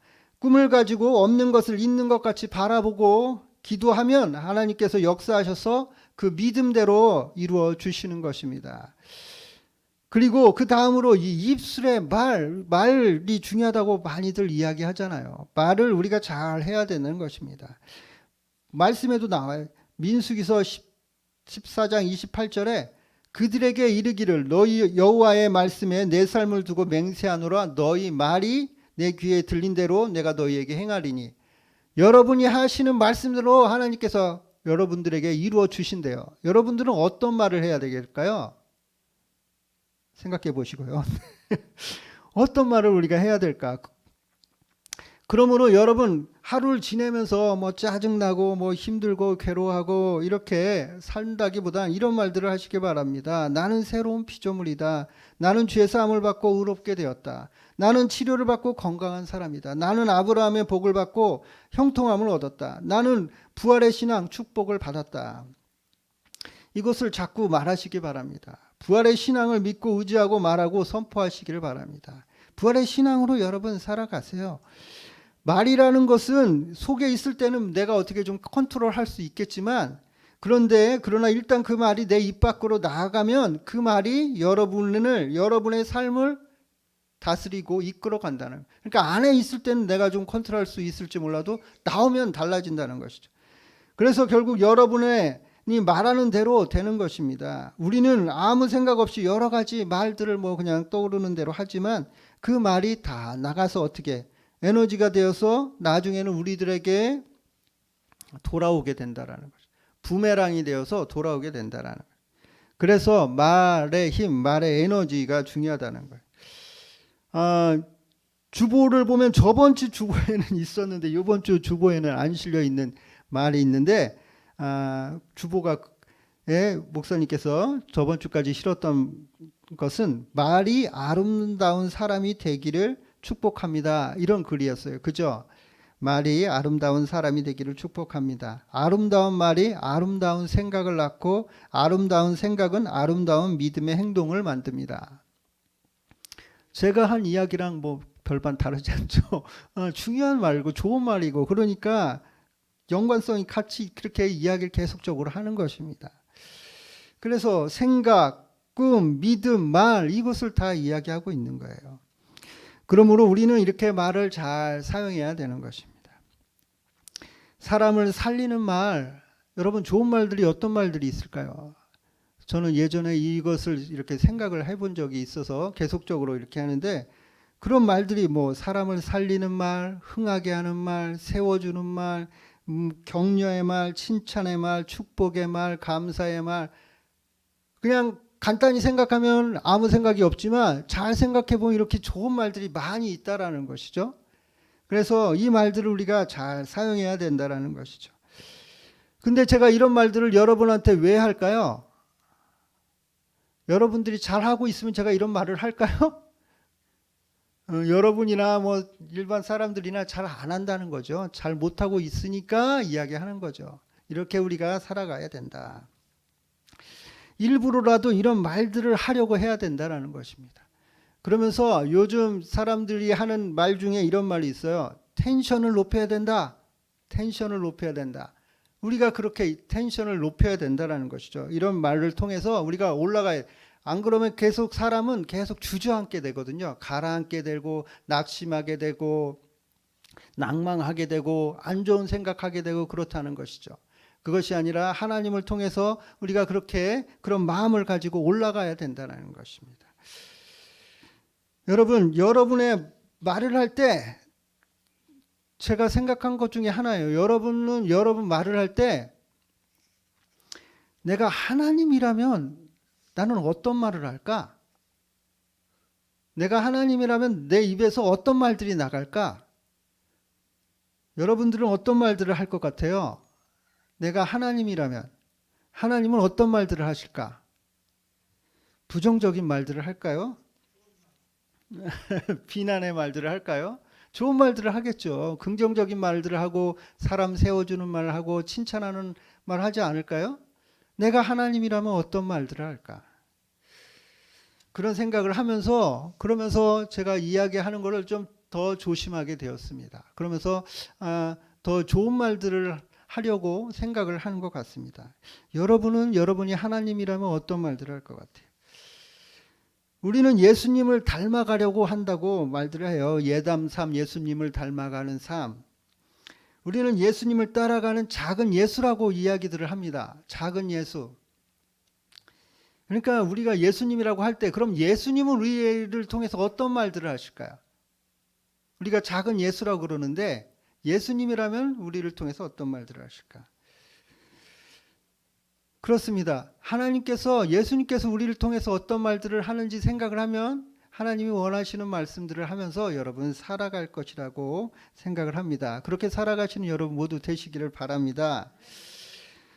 꿈을 가지고 없는 것을 있는 것 같이 바라보고 기도하면 하나님께서 역사하셔서 그 믿음대로 이루어 주시는 것입니다. 그리고 그 다음으로 이 입술의 말이 중요하다고 많이들 이야기하잖아요. 말을 우리가 잘 해야 되는 것입니다. 말씀에도 나와요. 민수기서 14장 28절에 그들에게 이르기를 너희 여호와의 말씀에 내 삶을 두고 맹세하노라. 너희 말이 내 귀에 들린 대로 내가 너희에게 행하리니. 여러분이 하시는 말씀대로 하나님께서 여러분들에게 이루어 주신대요. 여러분들은 어떤 말을 해야 되겠을까요? 생각해 보시고요. 어떤 말을 우리가 해야 될까? 그러므로 여러분 하루를 지내면서 뭐 짜증나고 뭐 힘들고 괴로워하고 이렇게 산다기보다는 이런 말들을 하시기 바랍니다. 나는 새로운 피조물이다. 나는 죄사함을 받고 의롭게 되었다. 나는 치료를 받고 건강한 사람이다. 나는 아브라함의 복을 받고 형통함을 얻었다. 나는 부활의 신앙 축복을 받았다. 이것을 자꾸 말하시기 바랍니다. 부활의 신앙을 믿고 의지하고 말하고 선포하시기를 바랍니다. 부활의 신앙으로 여러분 살아가세요. 말이라는 것은 속에 있을 때는 내가 어떻게 좀 컨트롤할 수 있겠지만 그러나 일단 그 말이 내 입 밖으로 나아가면 그 말이 여러분의 삶을 다스리고 이끌어 간다는. 그러니까 안에 있을 때는 내가 좀 컨트롤할 수 있을지 몰라도 나오면 달라진다는 것이죠. 그래서 결국 여러분이 말하는 대로 되는 것입니다. 우리는 아무 생각 없이 여러 가지 말들을 뭐 그냥 떠오르는 대로 하지만 그 말이 다 나가서 어떻게 에너지가 되어서 나중에는 우리들에게 돌아오게 된다라는 거죠. 부메랑이 되어서 돌아오게 된다라는 거죠. 그래서 말의 힘, 말의 에너지가 중요하다는 거예요. 주보를 보면 저번 주 주보에는 있었는데 이번 주 주보에는 안 실려 있는 말이 있는데 주보가 목사님께서 저번 주까지 실었던 것은 말이 아름다운 사람이 되기를 축복합니다. 이런 글이었어요. 그죠? 말이 아름다운 사람이 되기를 축복합니다. 아름다운 말이 아름다운 생각을 낳고 아름다운 생각은 아름다운 믿음의 행동을 만듭니다. 제가 한 이야기랑 뭐 별반 다르지 않죠. 중요한 말이고 좋은 말이고 그러니까 연관성이 같이 그렇게 이야기를 계속적으로 하는 것입니다. 그래서 생각, 꿈, 믿음, 말 이것을 다 이야기하고 있는 거예요. 그러므로 우리는 이렇게 말을 잘 사용해야 되는 것입니다. 사람을 살리는 말, 여러분 좋은 말들이 어떤 말들이 있을까요? 저는 예전에 이것을 이렇게 생각을 해본 적이 있어서 계속적으로 이렇게 하는데 그런 말들이 뭐 사람을 살리는 말, 흥하게 하는 말, 세워주는 말, 격려의 말, 칭찬의 말, 축복의 말, 감사의 말 그냥 간단히 생각하면 아무 생각이 없지만 잘 생각해보면 이렇게 좋은 말들이 많이 있다라는 것이죠. 그래서 이 말들을 우리가 잘 사용해야 된다라는 것이죠. 근데 제가 이런 말들을 여러분한테 왜 할까요? 여러분들이 잘하고 있으면 제가 이런 말을 할까요? 여러분이나 뭐 일반 사람들이나 잘 안 한다는 거죠. 잘 못하고 있으니까 이야기하는 거죠. 이렇게 우리가 살아가야 된다. 일부러라도 이런 말들을 하려고 해야 된다는 것입니다. 그러면서 요즘 사람들이 하는 말 중에 이런 말이 있어요. 텐션을 높여야 된다. 텐션을 높여야 된다. 우리가 그렇게 텐션을 높여야 된다는 것이죠. 이런 말을 통해서 우리가 올라가야 안 그러면 계속 사람은 계속 주저앉게 되거든요. 가라앉게 되고 낙심하게 되고 낭망하게 되고 안 좋은 생각하게 되고 그렇다는 것이죠. 그것이 아니라 하나님을 통해서 우리가 그렇게 그런 마음을 가지고 올라가야 된다는 것입니다. 여러분, 여러분의 말을 할 때 제가 생각한 것 중에 하나예요. 여러분은 여러분 말을 할 때 내가 하나님이라면 나는 어떤 말을 할까? 내가 하나님이라면 내 입에서 어떤 말들이 나갈까? 여러분들은 어떤 말들을 할 것 같아요? 내가 하나님이라면 하나님은 어떤 말들을 하실까? 부정적인 말들을 할까요? 비난의 말들을 할까요? 좋은 말들을 하겠죠. 긍정적인 말들을 하고 사람 세워주는 말을 하고 칭찬하는 말 하지 않을까요? 내가 하나님이라면 어떤 말들을 할까? 그런 생각을 하면서 그러면서 제가 이야기하는 것을 좀 더 조심하게 되었습니다. 그러면서 더 좋은 말들을 하려고 생각을 하는 것 같습니다. 여러분은 여러분이 하나님이라면 어떤 말들을 할 것 같아요? 우리는 예수님을 닮아가려고 한다고 말들을 해요. 예담 삶, 예수님을 닮아가는 삶. 우리는 예수님을 따라가는 작은 예수라고 이야기들을 합니다. 작은 예수. 그러니까 우리가 예수님이라고 할 때 그럼 예수님은 우리를 통해서 어떤 말들을 하실까요? 우리가 작은 예수라고 그러는데 예수님이라면 우리를 통해서 어떤 말들을 하실까? 그렇습니다. 예수님께서 우리를 통해서 어떤 말들을 하는지 생각을 하면 하나님이 원하시는 말씀들을 하면서 여러분 살아갈 것이라고 생각을 합니다. 그렇게 살아가시는 여러분 모두 되시기를 바랍니다.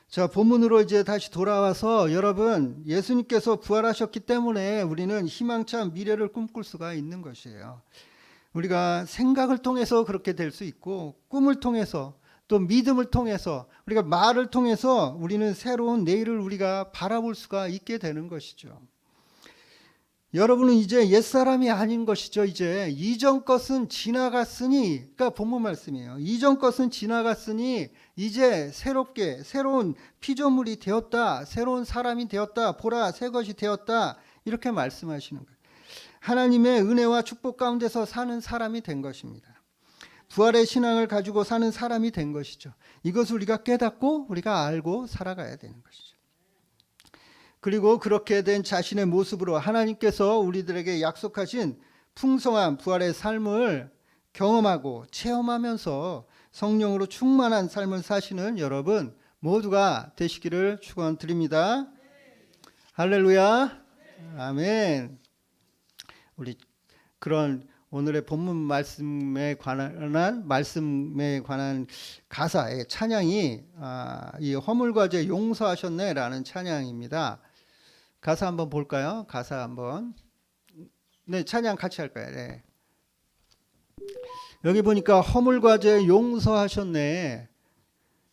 자, 본문으로 이제 다시 돌아와서 여러분, 예수님께서 부활하셨기 때문에 우리는 희망찬 미래를 꿈꿀 수가 있는 것이에요. 우리가 생각을 통해서 그렇게 될 수 있고 꿈을 통해서 또 믿음을 통해서 우리가 말을 통해서 우리는 새로운 내일을 우리가 바라볼 수가 있게 되는 것이죠. 여러분은 이제 옛사람이 아닌 것이죠. 이제 이전 것은 지나갔으니, 그러니까 본문 말씀이에요. 이전 것은 지나갔으니 이제 새롭게 새로운 피조물이 되었다. 새로운 사람이 되었다. 보라, 새 것이 되었다. 이렇게 말씀하시는 거예요. 하나님의 은혜와 축복 가운데서 사는 사람이 된 것입니다. 부활의 신앙을 가지고 사는 사람이 된 것이죠. 이것을 우리가 깨닫고 우리가 알고 살아가야 되는 것이죠. 그리고 그렇게 된 자신의 모습으로 하나님께서 우리들에게 약속하신 풍성한 부활의 삶을 경험하고 체험하면서 성령으로 충만한 삶을 사시는 여러분 모두가 되시기를 축원드립니다. 할렐루야. 아멘. 우리 그런 오늘의 본문 말씀에 관한 가사의 찬양이 이 허물과제 용서하셨네라는 찬양입니다. 가사 한번 볼까요? 가사 한번. 네, 찬양 같이 할까요? 네. 여기 보니까 허물과제 용서하셨네.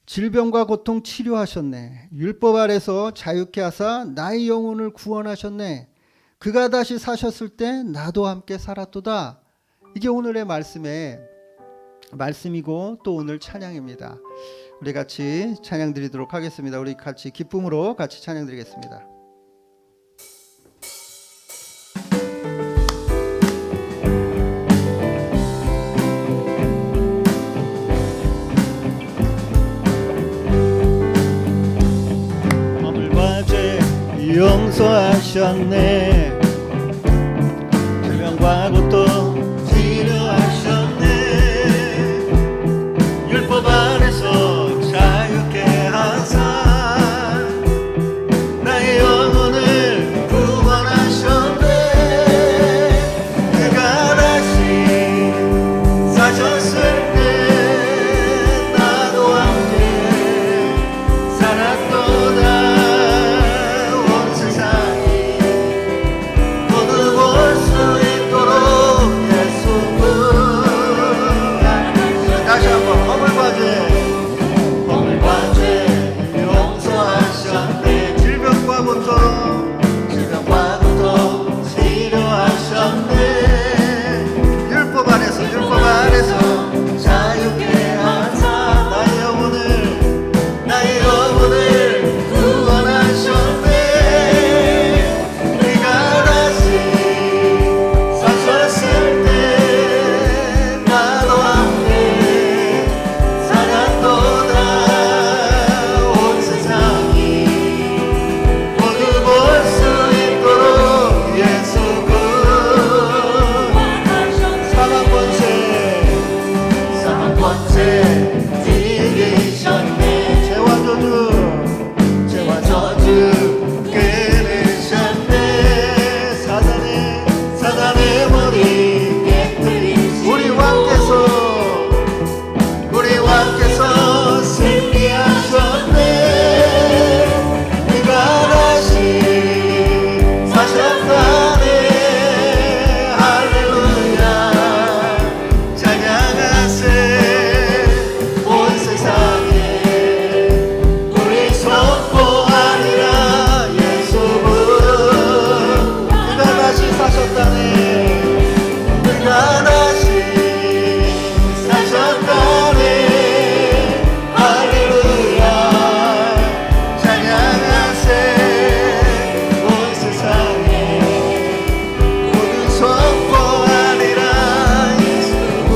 질병과 고통 치료하셨네. 율법 아래서 자유케 하사 나의 영혼을 구원하셨네. 그가 다시 사셨을 때 나도 함께 살았도다. 이게 오늘의 말씀이고 또 오늘 찬양입니다. 우리 같이 찬양 드리도록 하겠습니다. 우리 같이 기쁨으로 같이 찬양 드리겠습니다. 허물과 죄 용서하셨네. 질병과 고통 율법 안에서 자유케 하사 나의 영혼을 구원하셨네. 그가 다시 사셨을 때 나도 함께 살았도다. 온 세상이 모두 볼 수 있도록 예수는 다시 한번 허물과 죄 용서하셨네. 질병과 고통 치료하셨네. 율법 안에서 번째 이기셨네. 죄와 저주 끊으셨네. 사단의 머리 깨뜨리시고 우리 왕께서 승리하셨네. 그가 다시 사셨다네. 할렐루야. 찬양하세 온 세상에. 우리 선포하리라 예수분. 그가 다시 사셨다네. 그가 다시 사셨다네. 할렐루야. 찬양하세 온 세상에. 모두 선포하리라 예수분.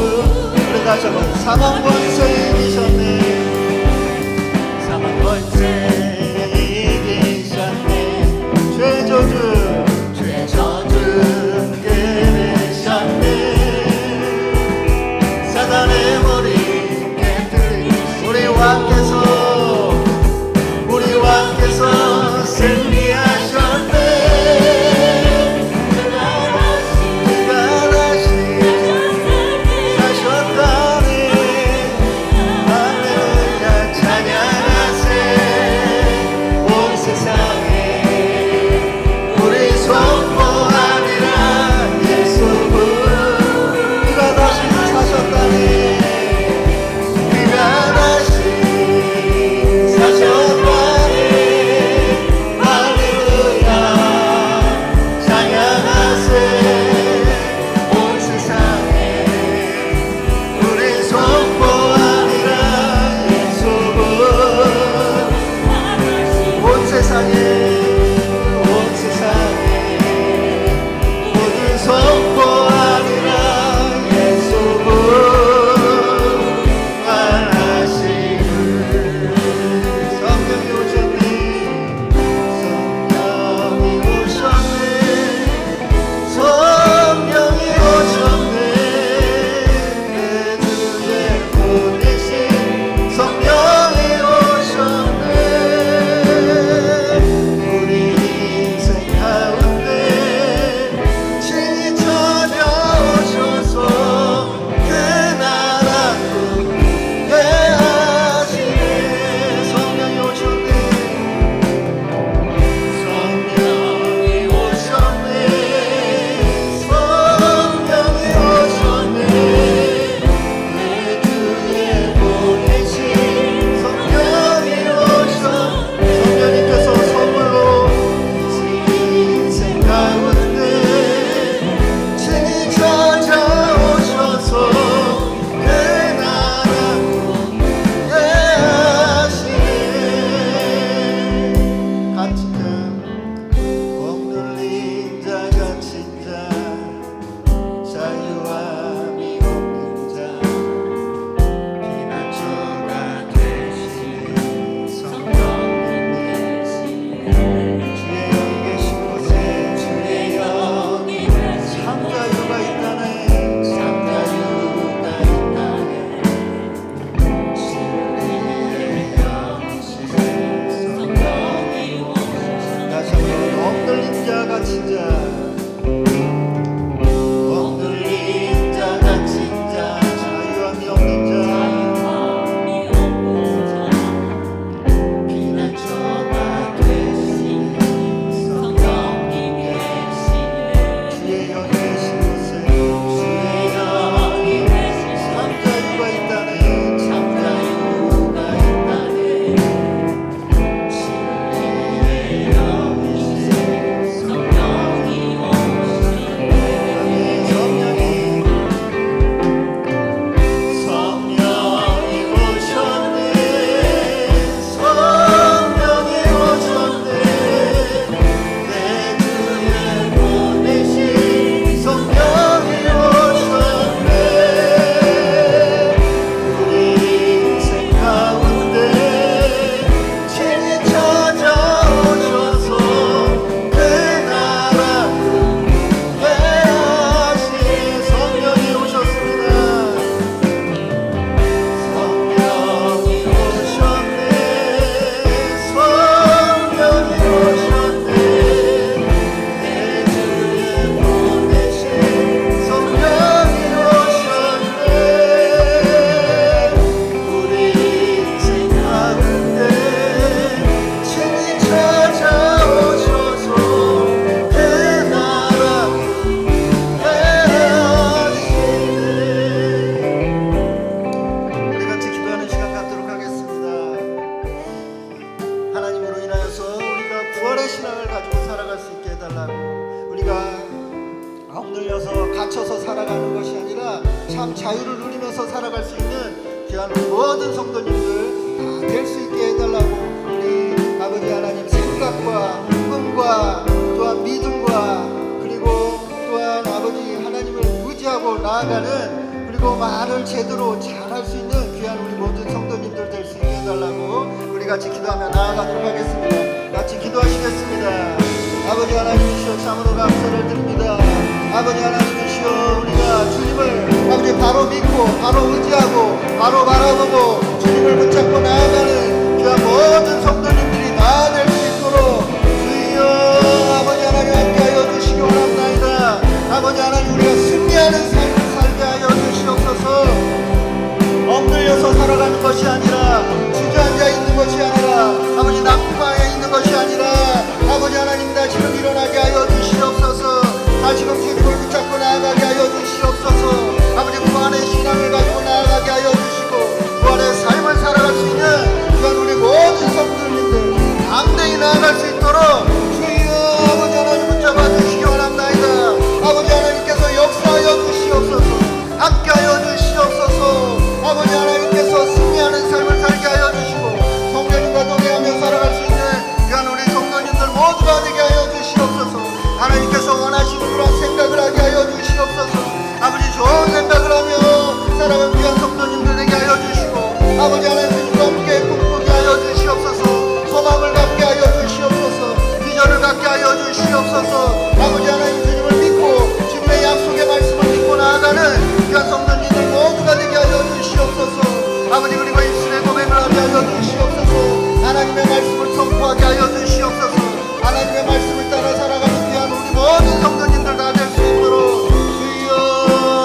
우리 다시 한번 사망 권세 이기셨네. 사망 권세 이기셨네. 죄 저주 끊으셨네. 사단의 머리 깨뜨리시고 우리 왕께서 승리하셨네. 그가 다시 사셨다네. 있어서 살아갈 수 있는 귀한 우리 모든 성도님들 다 될 수 있게 해달라고 우리 아버지 하나님 생각과 꿈과 또한 믿음과 그리고 또한 아버지 하나님을 의지하고 나아가는 그리고 말을 제대로 잘할 수 있는 귀한 우리 모든 성도님들 될 수 있게 해달라고 우리 같이 기도하며 나아가도록 하겠습니다. 같이 기도하시겠습니다. 아버지 하나님이시여 참으로 감사를 드립니다. 아버지 하나님이시여 우리가 주님을 아버지 바로 믿고 바로 의지하고 바로 바라보고 주님을 붙잡고 나아가는 귀한 모든 성도님들이 다 될 수 있도록 주여 아버지 하나님 함께하여 주시기 원합나이다. 아버지 하나님 우리가 승리하는 삶을 살게 하여 주시옵소서. 엎드려서 살아가는 것이 아니라 주저앉아 있는 것이 아니라 아버지 낙방에 있는 것이 아니라 아버지 하나님 다시금 일어나게 하여 주시옵소서. 다시금 주님을 붙잡고 나아가게 하여 주시옵소서. 아버지 부활의 신앙을 가지고 나아가게 하여 주시고 부활의 삶을 살아갈 수 있는 그런 우리 모든 성도님들 담대히 나아갈 수 있도록 주여 아버지 하나님 붙잡아 주시기 원합나이다. 아버지 하나님께서 역사하여 주시옵소서. 함께하여 주시옵소서. 아버지 하나님께서 승리하는 삶을 살게 하여 주시고 성령님과 동행하며 살아갈 수 있는 귀한 우리 성도님들 모두가 되게 하여 주시옵소서. 하나님께서 원하시는 그런 생각을 하게 하여 주시옵소서. 아버지 좋은 생각을 하며 살아가는 귀한 성도님들 되게 하여 주시고 아버지 하나님과 함께 꿈꾸게 하여 주시옵소서. 소망을 갖게 하여 주시옵소서. 비전을 갖게 하여 주시옵소서. 아버지 하나님 주님을 믿고 주님의 약속의 말씀을 믿고 나아가는 귀한 성도님들 모두가 되게 하여 주시옵소서. 아버지 그리고 입술의 고백을 하게 하여 주시옵소서. 하나님의 말씀을 선포하게 하여 주시옵소서. 하나님의 말씀을 따라 살아가는 귀한 우리 모든 성도님들 다 될 수 있도록 주여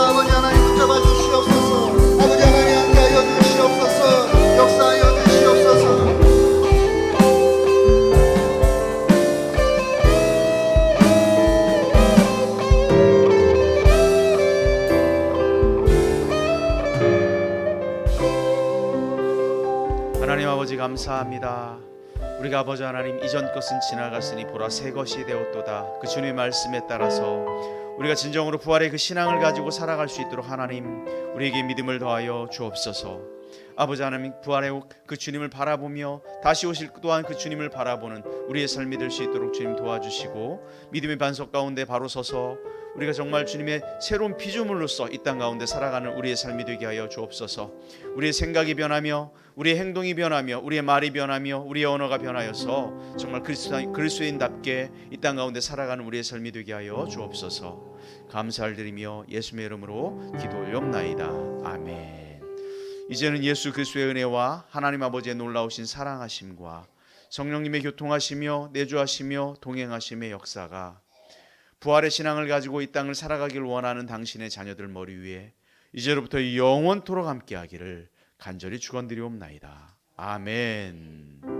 아버지 하나님 붙잡아 주시옵소서. 아버지 하나님 함께하여 주시옵소서. 역사하여 주시옵소서. 하나님 아버지 감사합니다. 우리가 아버지 하나님 이전 것은 지나갔으니 보라 새 것이 되었도다. 그 주님의 말씀에 따라서 우리가 진정으로 부활의 그 신앙을 가지고 살아갈 수 있도록 하나님 우리에게 믿음을 더하여 주옵소서. 아버지 하나님 부활의 그 주님을 바라보며 다시 오실 또한 그 주님을 바라보는 우리의 삶이 될 수 있도록 주님 도와주시고 믿음의 반석 가운데 바로 서서 우리가 정말 주님의 새로운 피조물로서 이 땅 가운데 살아가는 우리의 삶이 되게 하여 주옵소서. 우리의 생각이 변하며 우리의 행동이 변하며 우리의 말이 변하며 우리의 언어가 변하여서 정말 그리스도인답게 이 땅 가운데 살아가는 우리의 삶이 되게 하여 주옵소서. 감사를 드리며 예수의 이름으로 기도 올려옵나이다. 아멘. 이제는 예수 그리스도의 은혜와 하나님 아버지의 놀라우신 사랑하심과 성령님의 교통하시며 내주하시며 동행하심의 역사가 부활의 신앙을 가지고 이 땅을 살아가길 원하는 당신의 자녀들 머리 위에 이제로부터 영원토록 함께하기를 간절히 축원드리옵나이다. 아멘.